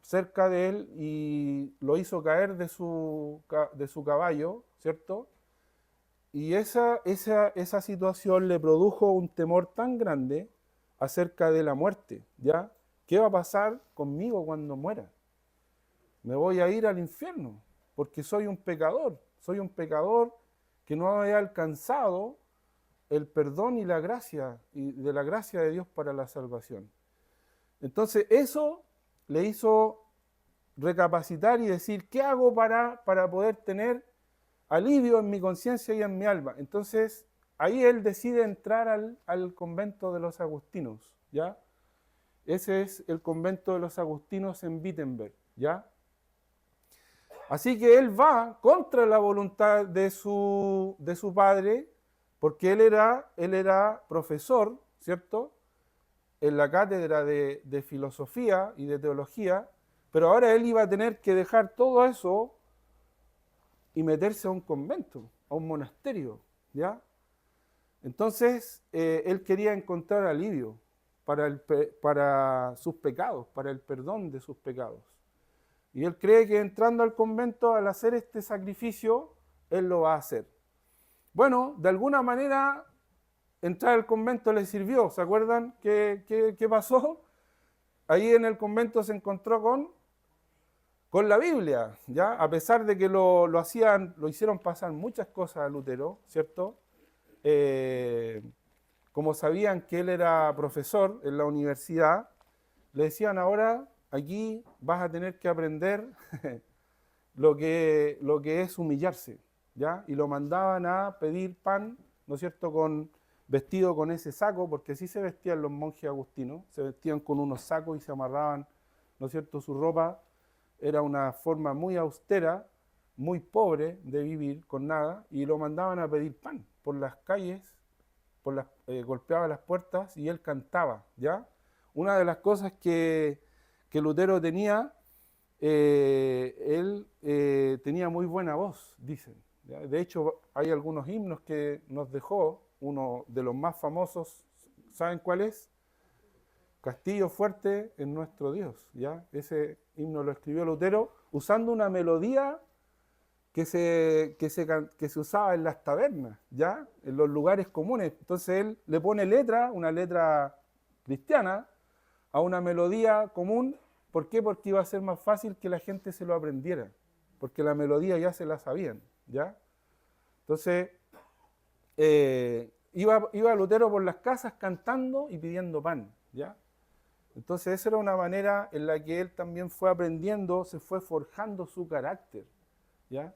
cerca de él y lo hizo caer de su caballo, ¿cierto? Y esa situación le produjo un temor tan grande acerca de la muerte, ¿ya? ¿Qué va a pasar conmigo cuando muera? Me voy a ir al infierno, porque soy un pecador que no he alcanzado el perdón y la gracia, y de la gracia de Dios para la salvación. Entonces eso le hizo recapacitar y decir, ¿qué hago para poder tener alivio en mi conciencia y en mi alma? Entonces ahí él decide entrar al convento de los agustinos, ¿ya? Ese es el convento de los agustinos en Wittenberg, ¿ya? Así que él va contra la voluntad de su padre, porque él era profesor, ¿cierto?, en la cátedra de filosofía y de teología, pero ahora él iba a tener que dejar todo eso y meterse a un convento, a un monasterio, ¿ya? Entonces, él quería encontrar alivio para sus pecados, para el perdón de sus pecados. Y él cree que entrando al convento, al hacer este sacrificio, él lo va a hacer. Bueno, de alguna manera, entrar al convento le sirvió. ¿Se acuerdan qué pasó? Ahí en el convento se encontró con la Biblia, ¿ya? A pesar de que lo hicieron pasar muchas cosas a Lutero, ¿cierto? Como sabían que él era profesor en la universidad, le decían ahora, aquí vas a tener que aprender lo que es humillarse, ¿ya? Y lo mandaban a pedir pan, ¿no es cierto?, vestido con ese saco, porque así se vestían los monjes agustinos, se vestían con unos sacos y se amarraban, ¿no es cierto?, su ropa. Era una forma muy austera, muy pobre de vivir, con nada, y lo mandaban a pedir pan por las calles, golpeaba las puertas y él cantaba, ¿ya? Una de las cosas que Lutero tenía, él tenía muy buena voz, dicen, ¿ya? De hecho, hay algunos himnos que nos dejó, uno de los más famosos, ¿saben cuál es? Castillo fuerte en nuestro Dios, ¿ya? Ese himno lo escribió Lutero usando una melodía que se usaba en las tabernas, ¿ya? En los lugares comunes. Entonces él le pone una letra cristiana, a una melodía común. ¿Por qué? Porque iba a ser más fácil que la gente se lo aprendiera, porque la melodía ya se la sabían, ¿ya? Entonces, iba Lutero por las casas cantando y pidiendo pan, ¿ya? Entonces esa era una manera en la que él también fue aprendiendo, se fue forjando su carácter, ¿ya?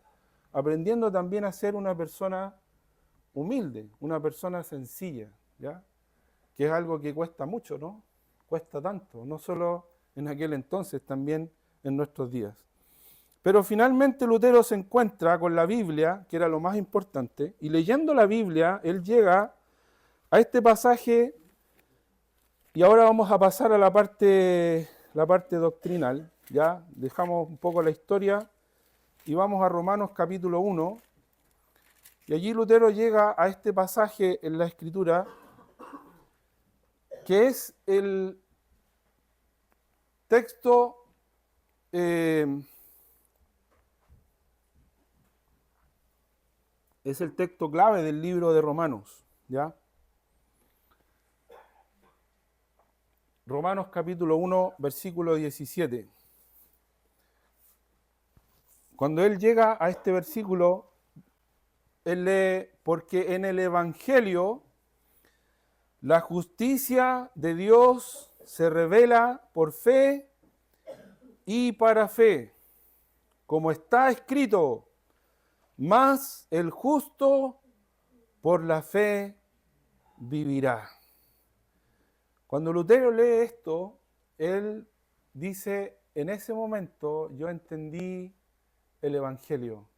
Aprendiendo también a ser una persona humilde, una persona sencilla, ¿ya? Que es algo que cuesta mucho, ¿no? Cuesta tanto, no solo en aquel entonces, también en nuestros días. Pero finalmente Lutero se encuentra con la Biblia, que era lo más importante, y leyendo la Biblia, él llega a este pasaje. Y ahora vamos a pasar a la parte doctrinal, ¿ya? Dejamos un poco la historia y vamos a Romanos capítulo 1. Y allí Lutero llega a este pasaje en la Escritura, que es el texto clave del libro de Romanos, ¿ya? Romanos capítulo 1, versículo 17. Cuando él llega a este versículo, él lee, porque en el Evangelio la justicia de Dios se revela por fe y para fe, como está escrito, mas el justo por la fe vivirá. Cuando Lutero lee esto, él dice, en ese momento yo entendí el Evangelio.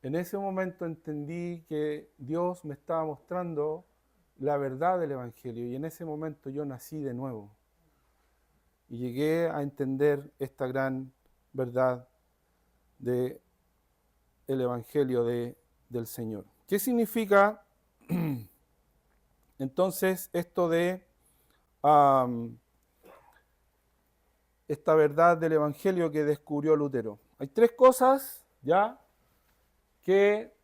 En ese momento entendí que Dios me estaba mostrando la verdad del Evangelio y en ese momento yo nací de nuevo y llegué a entender esta gran verdad del Evangelio del Señor. ¿Qué significa entonces esto de esta verdad del Evangelio que descubrió Lutero? Hay tres cosas ya que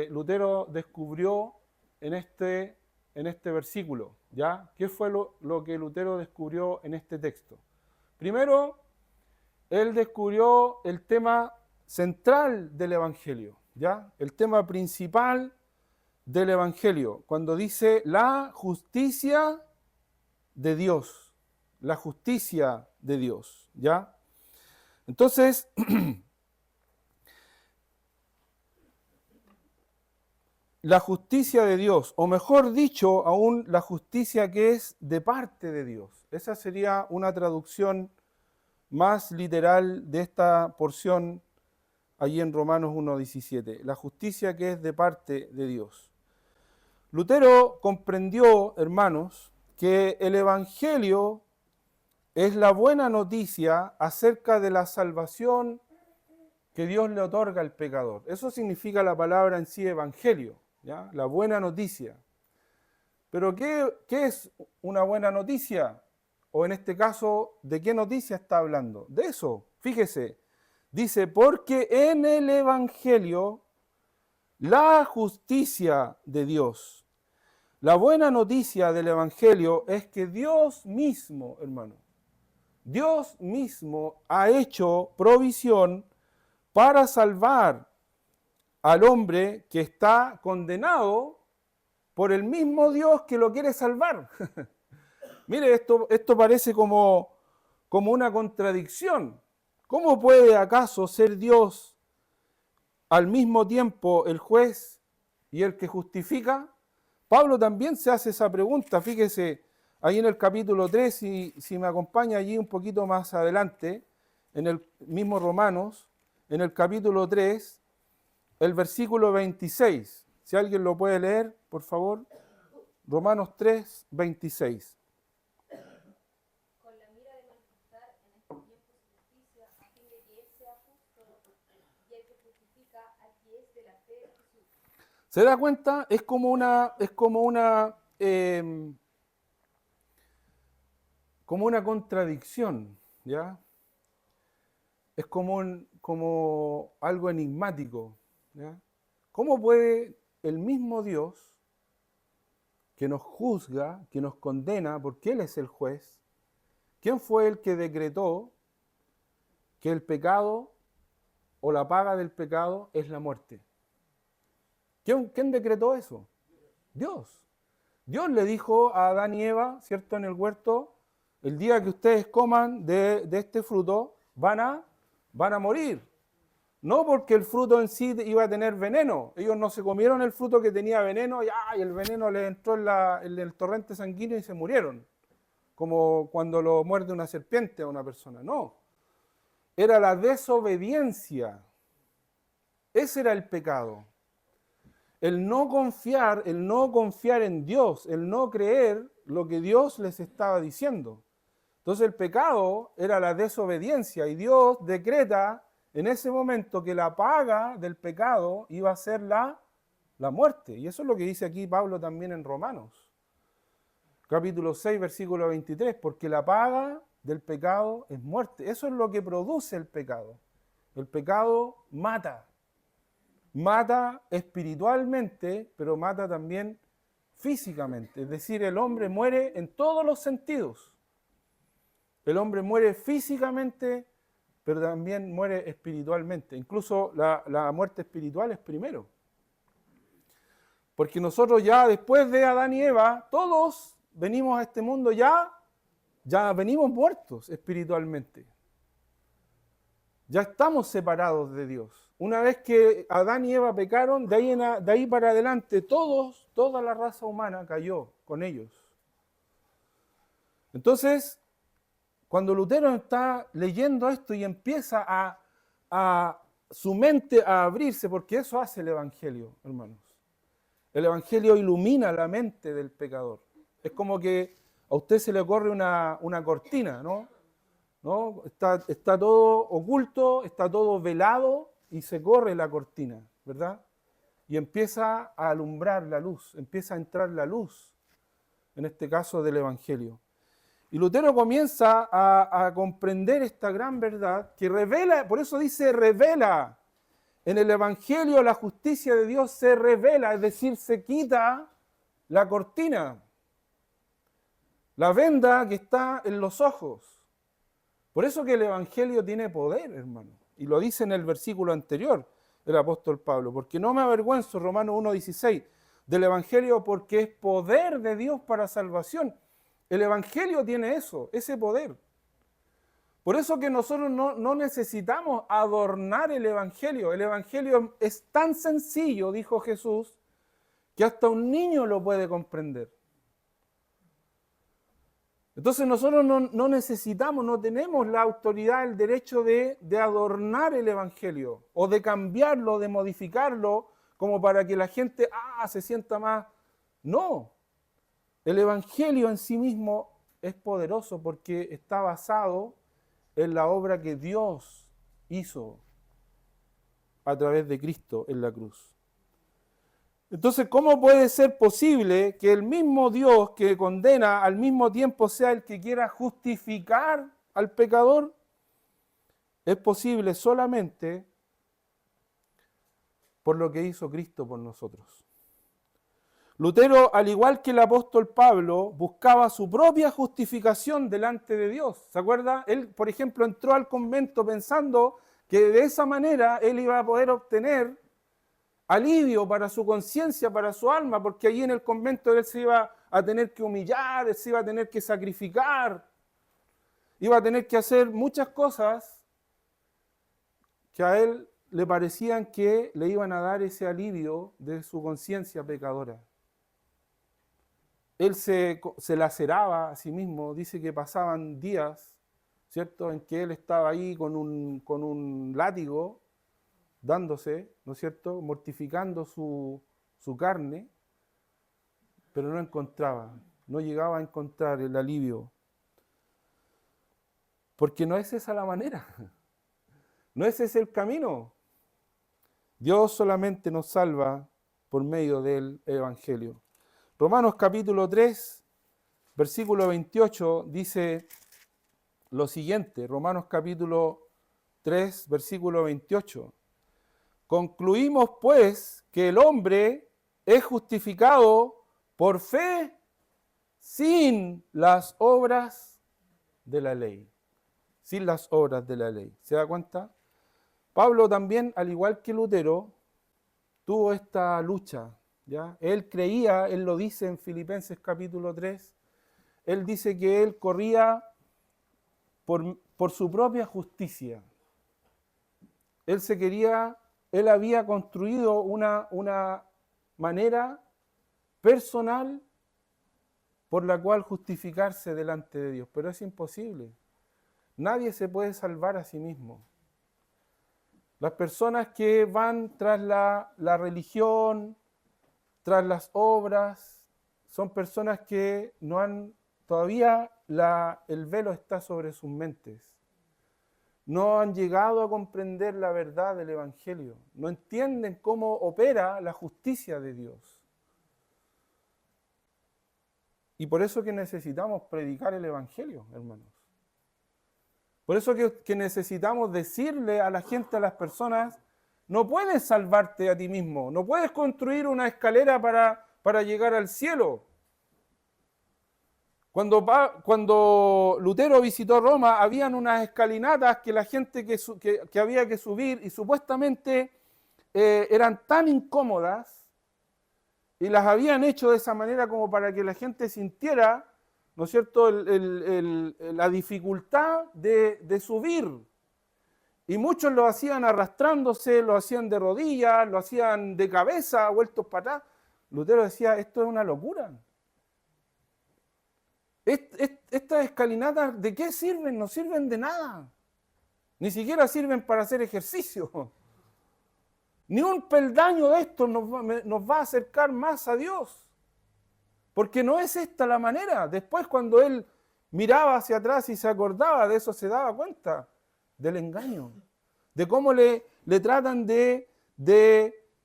Lutero descubrió en este versículo, ¿ya? ¿Qué fue lo que Lutero descubrió en este texto? Primero, él descubrió el tema central del Evangelio, ¿ya? El tema principal del Evangelio, cuando dice la justicia de Dios, la justicia de Dios, ¿ya? Entonces, la justicia de Dios, o mejor dicho, aún la justicia que es de parte de Dios. Esa sería una traducción más literal de esta porción allí en Romanos 1:17. La justicia que es de parte de Dios. Lutero comprendió, hermanos, que el Evangelio es la buena noticia acerca de la salvación que Dios le otorga al pecador. Eso significa la palabra en sí evangelio, ¿ya? La buena noticia. Pero ¿qué es una buena noticia? O en este caso, ¿de qué noticia está hablando? De eso, fíjese. Dice, porque en el Evangelio la justicia de Dios. La buena noticia del Evangelio es que Dios mismo, hermano, Dios mismo ha hecho provisión para salvar al hombre que está condenado por el mismo Dios que lo quiere salvar. Mire, esto parece como una contradicción. ¿Cómo puede acaso ser Dios al mismo tiempo el juez y el que justifica? Pablo también se hace esa pregunta. Fíjese, ahí en el capítulo 3, si me acompaña allí un poquito más adelante, en el mismo Romanos, en el capítulo 3, el versículo 26. Si alguien lo puede leer, por favor. Romanos 3, 26. Con la mira de manifestar en este tiempo su justicia, a fin de que Él sea justo y el que justifica al que es de la fe de Jesús. ¿Se da cuenta? Es como una contradicción, ¿ya? Es como algo enigmático, ¿ya? ¿Cómo puede el mismo Dios que nos juzga, que nos condena, porque Él es el juez, quién fue el que decretó que el pecado o la paga del pecado es la muerte? ¿Quién decretó eso? Dios. Dios le dijo a Adán y Eva, ¿cierto?, en el huerto, el día que ustedes coman de este fruto, van a morir. No porque el fruto en sí iba a tener veneno. Ellos no se comieron el fruto que tenía veneno y el veneno les entró en el torrente sanguíneo y se murieron. Como cuando lo muerde una serpiente a una persona. No. Era la desobediencia. Ese era el pecado. El no confiar en Dios, el no creer lo que Dios les estaba diciendo. Entonces el pecado era la desobediencia y Dios decreta en ese momento que la paga del pecado iba a ser la muerte. Y eso es lo que dice aquí Pablo también en Romanos, capítulo 6, versículo 23, porque la paga del pecado es muerte. Eso es lo que produce el pecado. El pecado mata. Mata espiritualmente, pero mata también físicamente. Es decir, el hombre muere en todos los sentidos. El hombre muere físicamente, pero también muere espiritualmente. Incluso la muerte espiritual es primero. Porque nosotros ya después de Adán y Eva, todos venimos a este mundo ya venimos muertos espiritualmente. Ya estamos separados de Dios. Una vez que Adán y Eva pecaron, de ahí para adelante toda la raza humana cayó con ellos. Entonces, cuando Lutero está leyendo esto y empieza a su mente a abrirse, porque eso hace el Evangelio, hermanos. El Evangelio ilumina la mente del pecador. Es como que a usted se le corre una cortina, ¿no? Está todo oculto, está todo velado y se corre la cortina, ¿verdad? Y empieza a alumbrar la luz, empieza a entrar la luz, en este caso del Evangelio. Y Lutero comienza a comprender esta gran verdad que revela, por eso dice revela. En el Evangelio la justicia de Dios se revela, es decir, se quita la cortina, la venda que está en los ojos. Por eso que el Evangelio tiene poder, hermano. Y lo dice en el versículo anterior el apóstol Pablo. Porque no me avergüenzo, Romanos 1:16, del Evangelio porque es poder de Dios para salvación. El Evangelio tiene eso, ese poder. Por eso que nosotros no necesitamos adornar el Evangelio. El Evangelio es tan sencillo, dijo Jesús, que hasta un niño lo puede comprender. Entonces nosotros no necesitamos, no tenemos la autoridad, el derecho de adornar el Evangelio o de cambiarlo, de modificarlo como para que la gente se sienta más. No, el Evangelio en sí mismo es poderoso porque está basado en la obra que Dios hizo a través de Cristo en la cruz. Entonces, ¿cómo puede ser posible que el mismo Dios que condena al mismo tiempo sea el que quiera justificar al pecador? Es posible solamente por lo que hizo Cristo por nosotros. Lutero, al igual que el apóstol Pablo, buscaba su propia justificación delante de Dios. ¿Se acuerda? Él, por ejemplo, entró al convento pensando que de esa manera él iba a poder obtener alivio para su conciencia, para su alma, porque allí en el convento él se iba a tener que humillar, él se iba a tener que sacrificar, iba a tener que hacer muchas cosas que a él le parecían que le iban a dar ese alivio de su conciencia pecadora. Él se laceraba a sí mismo, dice que pasaban días, ¿cierto?, en que él estaba ahí con un látigo, dándose, ¿no es cierto?, mortificando su carne, pero no encontraba, no llegaba a encontrar el alivio. Porque no es esa la manera, no ese es el camino. Dios solamente nos salva por medio del Evangelio. Romanos capítulo 3, versículo 28 dice lo siguiente, Romanos capítulo 3, versículo 28. Concluimos pues que el hombre es justificado por fe sin las obras de la ley. Sin las obras de la ley. ¿Se da cuenta? Pablo también, al igual que Lutero, tuvo esta lucha, ¿ya? Él creía, él lo dice en Filipenses capítulo 3, él dice que él corría por su propia justicia. Él había construido una manera personal por la cual justificarse delante de Dios, pero es imposible. Nadie se puede salvar a sí mismo. Las personas que van tras la religión, tras las obras, son personas que no han, todavía el velo está sobre sus mentes. no han llegado a comprender la verdad del Evangelio, no entienden cómo opera la justicia de Dios. Y por eso que necesitamos predicar el Evangelio, hermanos. Por eso que necesitamos decirle a la gente, a las personas, no puedes salvarte a ti mismo, no puedes construir una escalera para llegar al cielo. Cuando Lutero visitó Roma, habían unas escalinatas que la gente que había que subir y supuestamente eran tan incómodas y las habían hecho de esa manera como para que la gente sintiera, ¿no es cierto?, la dificultad de subir. Y muchos lo hacían arrastrándose, lo hacían de rodillas, lo hacían de cabeza, vueltos para atrás. Lutero decía, esto es una locura. Estas escalinatas, ¿de qué sirven? No sirven de nada. Ni siquiera sirven para hacer ejercicio. Ni un peldaño de esto nos va a acercar más a Dios. Porque no es esta la manera. Después cuando él miraba hacia atrás y se acordaba de eso, se daba cuenta del engaño. De cómo le tratan de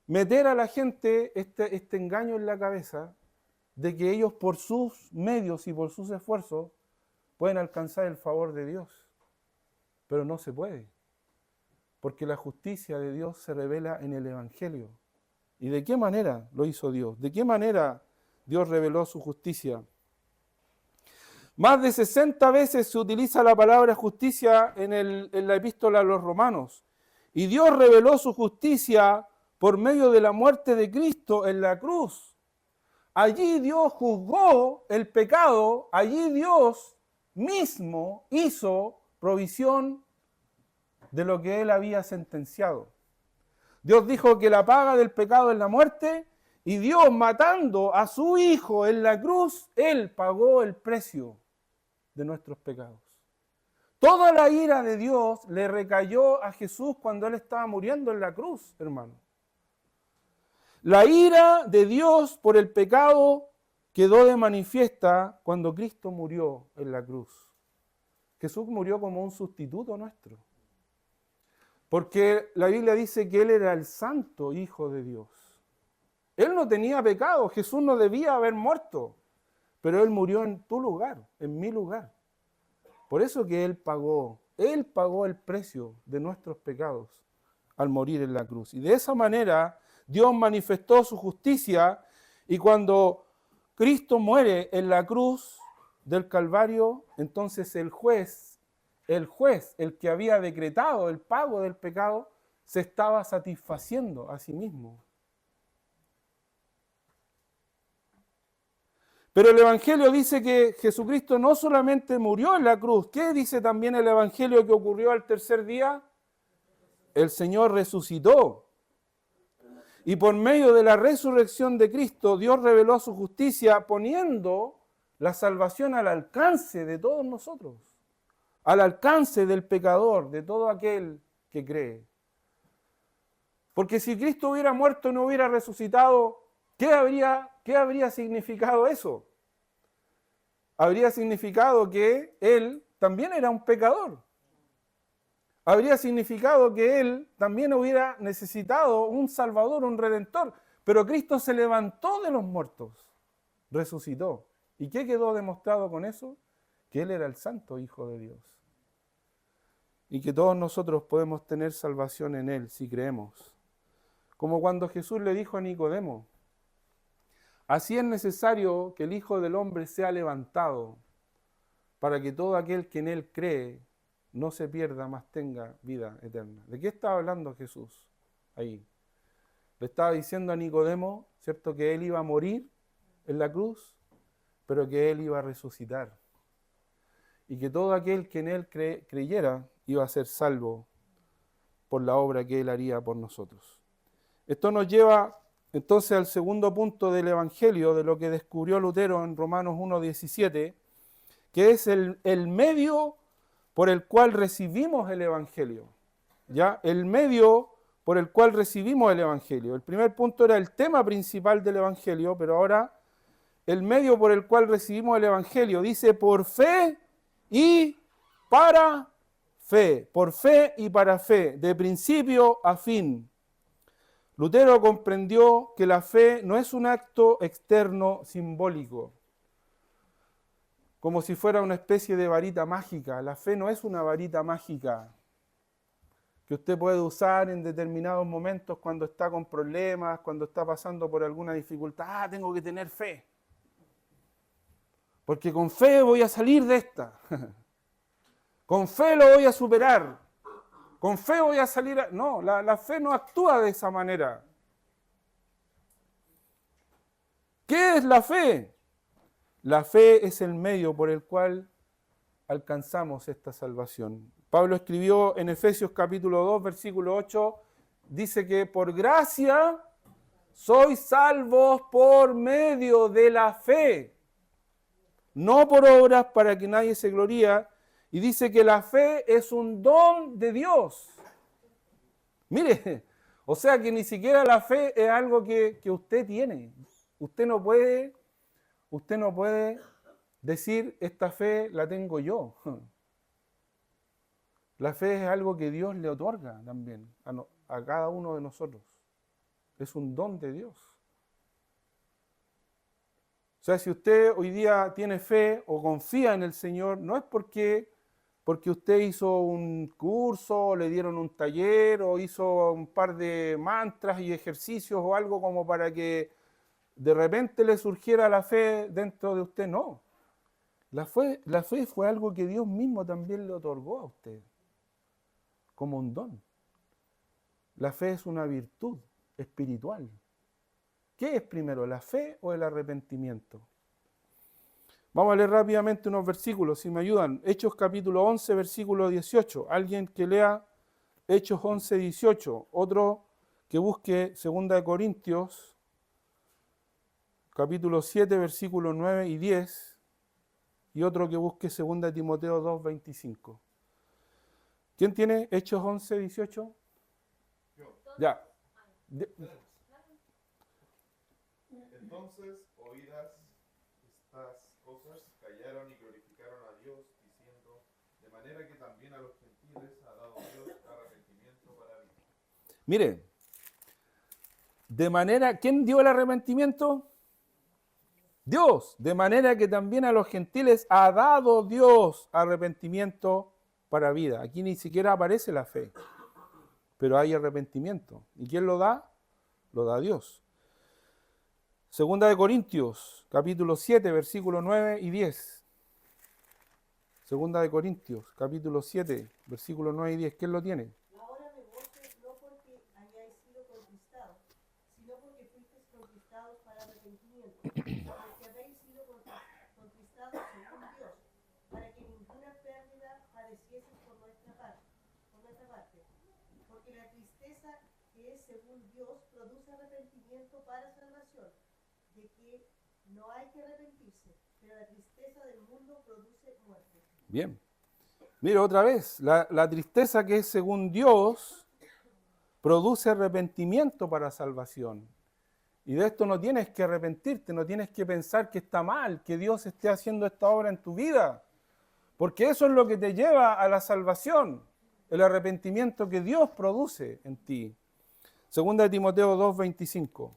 meter a la gente este engaño en la cabeza, de que ellos por sus medios y por sus esfuerzos pueden alcanzar el favor de Dios. Pero no se puede, porque la justicia de Dios se revela en el Evangelio. ¿Y de qué manera lo hizo Dios? ¿De qué manera Dios reveló su justicia? Más de 60 veces se utiliza la palabra justicia en la epístola a los Romanos. Y Dios reveló su justicia por medio de la muerte de Cristo en la cruz. Allí Dios juzgó el pecado, allí Dios mismo hizo provisión de lo que Él había sentenciado. Dios dijo que la paga del pecado es la muerte, y Dios, matando a su Hijo en la cruz, Él pagó el precio de nuestros pecados. Toda la ira de Dios le recayó a Jesús cuando Él estaba muriendo en la cruz, hermano. La ira de Dios por el pecado quedó de manifiesta cuando Cristo murió en la cruz. Jesús murió como un sustituto nuestro. Porque la Biblia dice que Él era el santo Hijo de Dios. Él no tenía pecado, Jesús no debía haber muerto, pero Él murió en tu lugar, en mi lugar. Por eso que Él pagó el precio de nuestros pecados al morir en la cruz. Y de esa manera Dios manifestó su justicia, y cuando Cristo muere en la cruz del Calvario, entonces el juez, el que había decretado el pago del pecado, se estaba satisfaciendo a sí mismo. Pero el Evangelio dice que Jesucristo no solamente murió en la cruz. ¿Qué dice también el Evangelio que ocurrió al tercer día? El Señor resucitó. Y por medio de la resurrección de Cristo, Dios reveló su justicia poniendo la salvación al alcance de todos nosotros, al alcance del pecador, de todo aquel que cree. Porque si Cristo hubiera muerto y no hubiera resucitado, ¿qué habría significado eso? Habría significado que Él también era un pecador. Habría significado que Él también hubiera necesitado un Salvador, un Redentor. Pero Cristo se levantó de los muertos, resucitó. ¿Y qué quedó demostrado con eso? Que Él era el santo Hijo de Dios. Y que todos nosotros podemos tener salvación en Él si creemos. Como cuando Jesús le dijo a Nicodemo, así es necesario que el Hijo del Hombre sea levantado, para que todo aquel que en Él cree no se pierda, mas tenga vida eterna. ¿De qué estaba hablando Jesús ahí? Le estaba diciendo a Nicodemo, ¿cierto?, que Él iba a morir en la cruz, pero que Él iba a resucitar. Y que todo aquel que en Él creyera iba a ser salvo por la obra que Él haría por nosotros. Esto nos lleva entonces al segundo punto del Evangelio, de lo que descubrió Lutero en Romanos 1:17, que es el medio por el cual recibimos el Evangelio. ¿Ya? El medio por el cual recibimos el Evangelio. El primer punto era el tema principal del Evangelio, pero ahora el medio por el cual recibimos el Evangelio. Dice, por fe y para Fe, por fe y para fe, de principio a fin. Lutero comprendió que la fe no es un acto externo simbólico, como si fuera una especie de varita mágica. La fe no es una varita mágica que usted puede usar en determinados momentos cuando está con problemas, cuando está pasando por alguna dificultad. Ah, tengo que tener fe, porque con fe voy a salir de esta. Con fe lo voy a superar. Con fe voy a salir a... No, la fe no actúa de esa manera. ¿Qué es la fe? La fe es el medio por el cual alcanzamos esta salvación. Pablo escribió en Efesios capítulo 2, versículo 8, dice que por gracia sois salvos por medio de la fe, no por obras para que nadie se gloríe. Y dice que la fe es un don de Dios. Mire, o sea que ni siquiera la fe es algo que usted tiene. Usted no puede decir, esta fe la tengo yo. La fe es algo que Dios le otorga también a cada uno de nosotros. Es un don de Dios. O sea, si usted hoy día tiene fe o confía en el Señor, no es porque usted hizo un curso, le dieron un taller o hizo un par de mantras y ejercicios o algo como para que de repente le surgiera la fe dentro de usted. No. La fe fue algo que Dios mismo también le otorgó a usted como un don. La fe es una virtud espiritual. ¿Qué es primero, la fe o el arrepentimiento? Vamos a leer rápidamente unos versículos, si me ayudan. Hechos capítulo 11, versículo 18. Alguien que lea Hechos 11, 18. Otro que busque 2 Corintios, capítulo 7, versículos 9 y 10. Y otro que busque 2 Timoteo 2, 25. ¿Quién tiene Hechos 11, 18? Yo. Ya. Entonces, oídas estas cosas, callaron y glorificaron a Dios, diciendo, de manera que también a los gentiles ha dado Dios arrepentimiento para vida. Mire, de manera, ¿quién dio el arrepentimiento? Dios. De manera que también a los gentiles ha dado Dios arrepentimiento para vida. Aquí ni siquiera aparece la fe, pero hay arrepentimiento. ¿Y quién lo da? Lo da Dios. 2 Corintios, capítulo 7, versículos 9 y 10. 2 Corintios, capítulo 7, versículos 9 y 10. ¿Quién lo tiene? Ahora me gozo no porque hayáis sido conquistados, sino porque fuisteis conquistados para arrepentimiento, porque habéis sido conquistados según Dios, para que ninguna pérdida padecieseis por nuestra parte. Porque la tristeza que es según Dios produce arrepentimiento para salvación, de que no hay que arrepentirse, pero la tristeza del mundo produce muerte. Bien. Mira otra vez, la tristeza que es según Dios produce arrepentimiento para salvación. Y de esto no tienes que arrepentirte, no tienes que pensar que está mal, que Dios esté haciendo esta obra en tu vida. Porque eso es lo que te lleva a la salvación, el arrepentimiento que Dios produce en ti. 2 Timoteo 2, 25.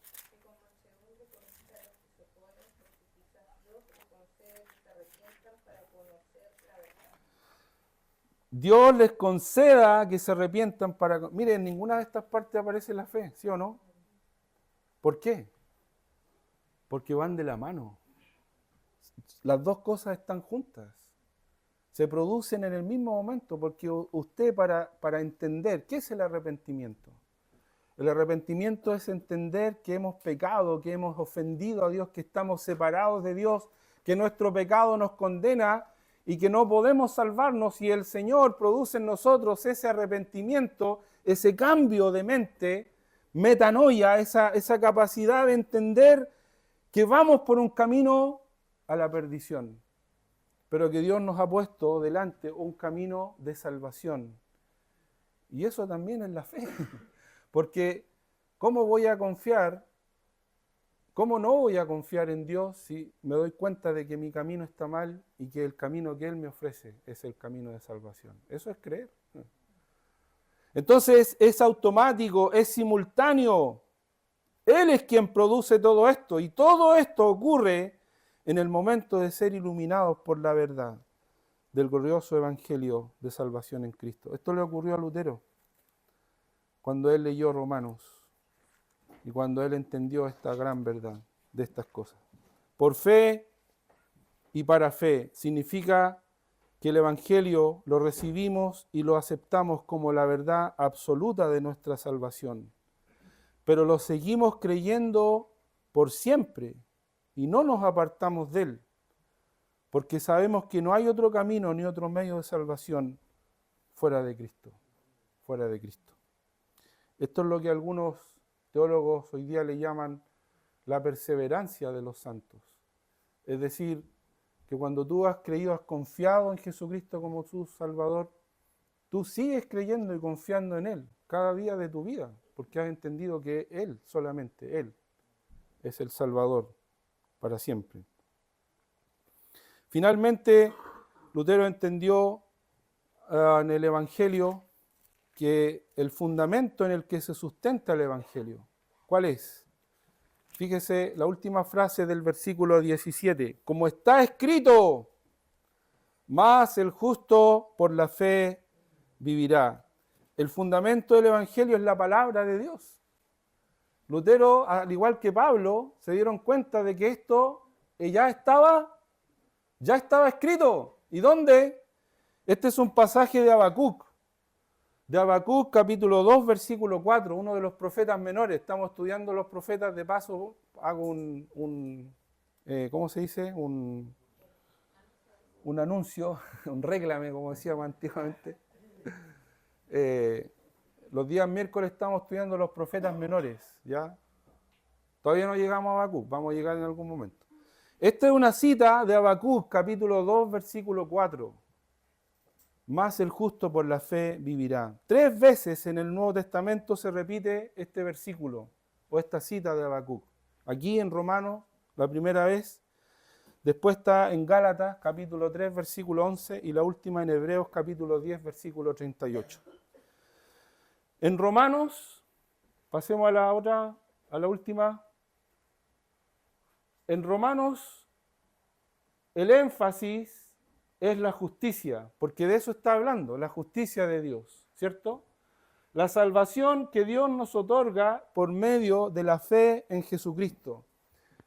Dios les conceda que se arrepientan para... Miren, en ninguna de estas partes aparece la fe, ¿sí o no? ¿Por qué? Porque van de la mano. Las dos cosas están juntas. Se producen en el mismo momento, porque usted para entender, ¿qué es el arrepentimiento? El arrepentimiento es entender que hemos pecado, que hemos ofendido a Dios, que estamos separados de Dios, que nuestro pecado nos condena y que no podemos salvarnos, y el Señor produce en nosotros ese arrepentimiento, ese cambio de mente, metanoia, esa capacidad de entender que vamos por un camino a la perdición, pero que Dios nos ha puesto delante un camino de salvación. Y eso también es la fe, porque ¿cómo voy a confiar ¿Cómo no voy a confiar en Dios si me doy cuenta de que mi camino está mal y que el camino que Él me ofrece es el camino de salvación? Eso es creer. Entonces es automático, es simultáneo. Él es quien produce todo esto y todo esto ocurre en el momento de ser iluminados por la verdad del glorioso evangelio de salvación en Cristo. Esto le ocurrió a Lutero cuando él leyó Romanos y cuando él entendió esta gran verdad de estas cosas. Por fe y para fe significa que el evangelio lo recibimos y lo aceptamos como la verdad absoluta de nuestra salvación, pero lo seguimos creyendo por siempre y no nos apartamos de él, porque sabemos que no hay otro camino ni otro medio de salvación fuera de Cristo, fuera de Cristo. Esto es lo que algunos teólogos hoy día le llaman la perseverancia de los santos. Es decir, que cuando tú has creído, has confiado en Jesucristo como tu Salvador, tú sigues creyendo y confiando en Él cada día de tu vida, porque has entendido que Él, solamente Él, es el Salvador para siempre. Finalmente, Lutero entendió en el Evangelio que el fundamento en el que se sustenta el Evangelio, ¿cuál es? Fíjese la última frase del versículo 17. Como está escrito, mas el justo por la fe vivirá. El fundamento del Evangelio es la palabra de Dios. Lutero, al igual que Pablo, se dieron cuenta de que esto ya estaba escrito. ¿Y dónde? Este es un pasaje de Habacuc. De Habacuc, capítulo 2, versículo 4, uno de los profetas menores. Estamos estudiando los profetas, de paso hago ¿cómo se dice? Un anuncio, un réclame, como decíamos antiguamente. Los días miércoles estamos estudiando los profetas menores, ¿ya? Todavía no llegamos a Habacuc, vamos a llegar en algún momento. Esta es una cita de Habacuc, capítulo 2, versículo 4. Más el justo por la fe vivirá. 3 veces en el Nuevo Testamento se repite este versículo o esta cita de Habacuc. Aquí en Romanos, la primera vez. Después está en Gálatas, capítulo 3, versículo 11. Y la última en Hebreos, capítulo 10, versículo 38. En Romanos, pasemos a la última. En Romanos, el énfasis es la justicia, porque de eso está hablando, la justicia de Dios, ¿cierto? La salvación que Dios nos otorga por medio de la fe en Jesucristo.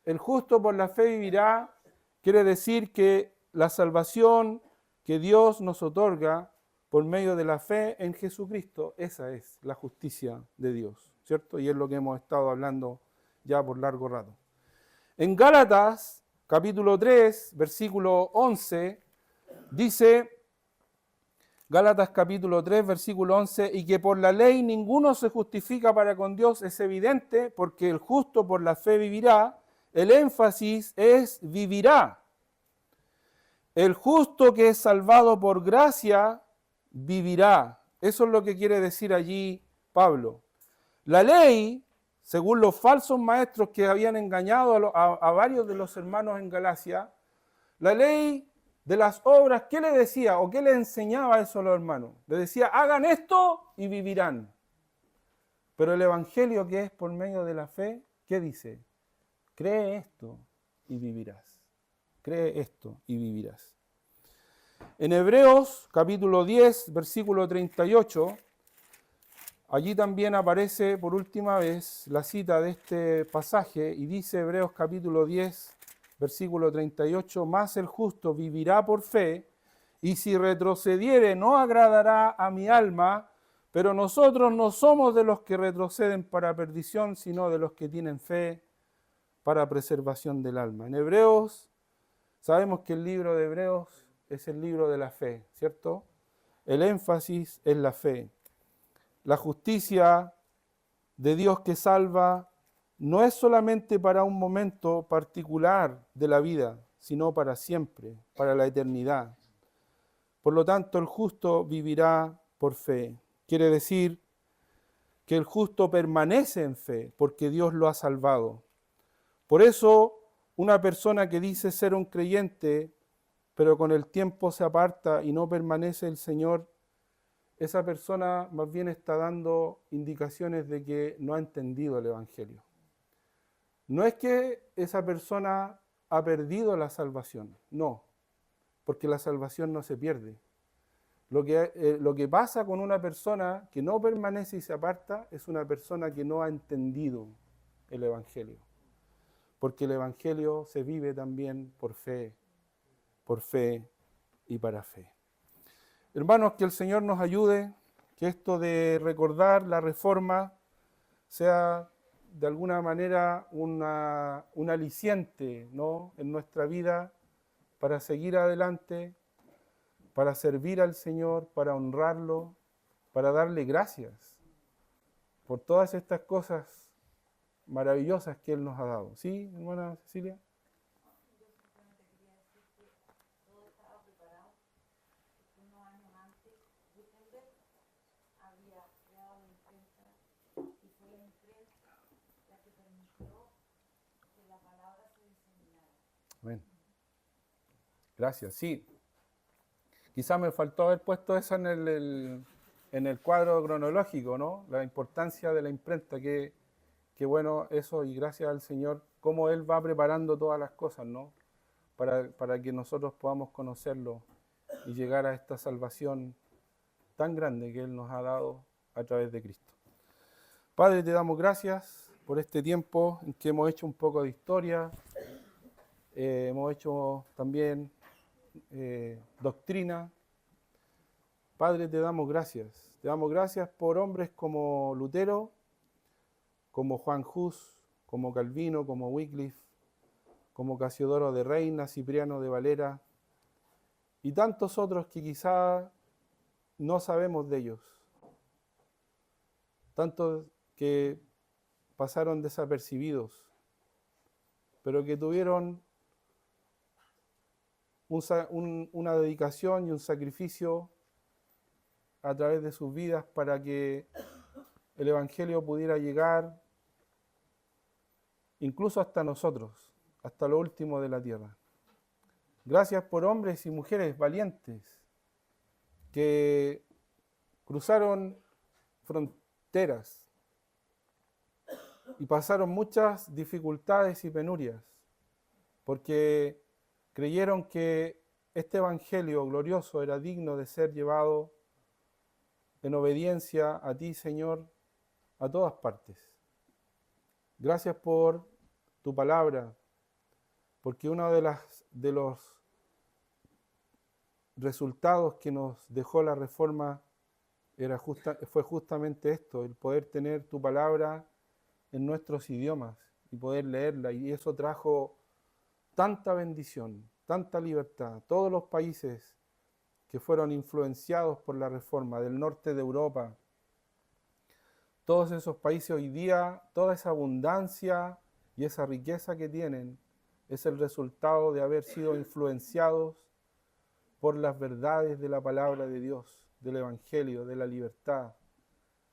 El justo por la fe vivirá, quiere decir que la salvación que Dios nos otorga por medio de la fe en Jesucristo, esa es la justicia de Dios, ¿cierto? Y es lo que hemos estado hablando ya por largo rato. En Gálatas, capítulo 3, versículo 11, dice, Gálatas capítulo 3, versículo 11, y que por la ley ninguno se justifica para con Dios, es evidente, porque el justo por la fe vivirá. El énfasis es vivirá. El justo que es salvado por gracia, vivirá. Eso es lo que quiere decir allí Pablo. La ley, según los falsos maestros que habían engañado a varios de los hermanos en Galacia, la ley de las obras, ¿qué le decía o qué le enseñaba eso a los hermanos? Le decía, hagan esto y vivirán. Pero el evangelio, que es por medio de la fe, ¿qué dice? Cree esto y vivirás. Cree esto y vivirás. En Hebreos capítulo 10, versículo 38, allí también aparece por última vez la cita de este pasaje y dice Hebreos capítulo 10, versículo 38, más el justo vivirá por fe, y si retrocediere no agradará a mi alma, pero nosotros no somos de los que retroceden para perdición, sino de los que tienen fe para preservación del alma. En Hebreos, sabemos que el libro de Hebreos es el libro de la fe, ¿cierto? El énfasis es la fe. La justicia de Dios que salva no es solamente para un momento particular de la vida, sino para siempre, para la eternidad. Por lo tanto, el justo vivirá por fe. Quiere decir que el justo permanece en fe porque Dios lo ha salvado. Por eso, una persona que dice ser un creyente, pero con el tiempo se aparta y no permanece el Señor, esa persona más bien está dando indicaciones de que no ha entendido el Evangelio. No es que esa persona ha perdido la salvación, no, porque la salvación no se pierde. Lo que pasa con una persona que no permanece y se aparta es una persona que no ha entendido el Evangelio. Porque el Evangelio se vive también por fe y para fe. Hermanos, que el Señor nos ayude, que esto de recordar la reforma sea de alguna manera un aliciente, ¿no?, en nuestra vida para seguir adelante, para servir al Señor, para honrarlo, para darle gracias por todas estas cosas maravillosas que Él nos ha dado. ¿Sí, hermana Cecilia? Yo simplemente quería decir que todo estaba preparado. Unos años antes, Gutenberg había creado la imprenta y fue la imprenta la que permitió que la palabra se diseminara. Amén. Gracias, sí. Quizás me faltó haber puesto eso en el cuadro cronológico, ¿no? La importancia de la imprenta, que bueno eso, y gracias al Señor, cómo Él va preparando todas las cosas, ¿no? Para que nosotros podamos conocerlo y llegar a esta salvación tan grande que Él nos ha dado a través de Cristo. Padre, te damos gracias por este tiempo en que hemos hecho un poco de historia, hemos hecho también doctrina. Padre, te damos gracias. Te damos gracias por hombres como Lutero, como Juan Hus, como Calvino, como Wycliffe, como Casiodoro de Reina, Cipriano de Valera y tantos otros que quizá no sabemos de ellos. Tantos que pasaron desapercibidos, pero que tuvieron una dedicación y un sacrificio a través de sus vidas para que el Evangelio pudiera llegar incluso hasta nosotros, hasta lo último de la tierra. Gracias por hombres y mujeres valientes que cruzaron fronteras y pasaron muchas dificultades y penurias, porque creyeron que este Evangelio glorioso era digno de ser llevado en obediencia a ti, Señor, a todas partes. Gracias por tu palabra, porque uno de los resultados que nos dejó la Reforma fue justamente esto, el poder tener tu palabra en nuestros idiomas y poder leerla, y eso trajo tanta bendición, tanta libertad. Todos los países que fueron influenciados por la Reforma, del norte de Europa, todos esos países hoy día, toda esa abundancia y esa riqueza que tienen, es el resultado de haber sido influenciados por las verdades de la palabra de Dios, del Evangelio, de la libertad,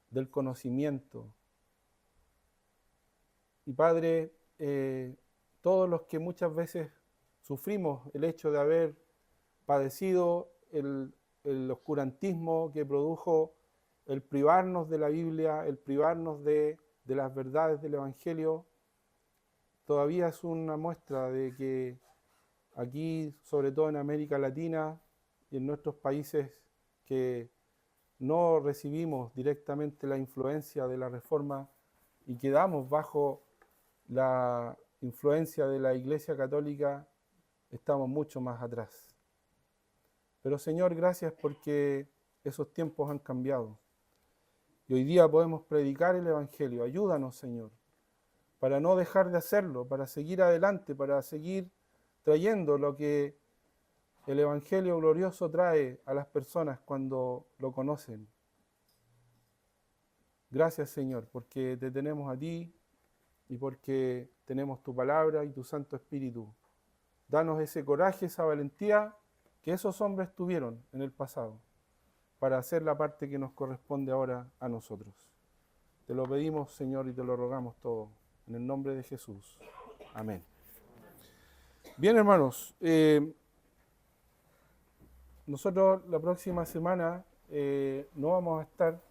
del conocimiento. Y Padre, todos los que muchas veces sufrimos el hecho de haber padecido el oscurantismo que produjo el privarnos de la Biblia, el privarnos de las verdades del Evangelio, todavía es una muestra de que aquí, sobre todo en América Latina y en nuestros países que no recibimos directamente la influencia de la Reforma y quedamos bajo la influencia de la Iglesia Católica, estamos mucho más atrás. Pero Señor, gracias porque esos tiempos han cambiado. Y hoy día podemos predicar el Evangelio. Ayúdanos, Señor, para no dejar de hacerlo, para seguir adelante, para seguir trayendo lo que el Evangelio glorioso trae a las personas cuando lo conocen. Gracias, Señor, porque te tenemos a ti y porque tenemos tu palabra y tu Santo Espíritu. Danos ese coraje, esa valentía que esos hombres tuvieron en el pasado para hacer la parte que nos corresponde ahora a nosotros. Te lo pedimos, Señor, y te lo rogamos todo. En el nombre de Jesús. Amén. Bien, hermanos, nosotros la próxima semana no vamos a estar,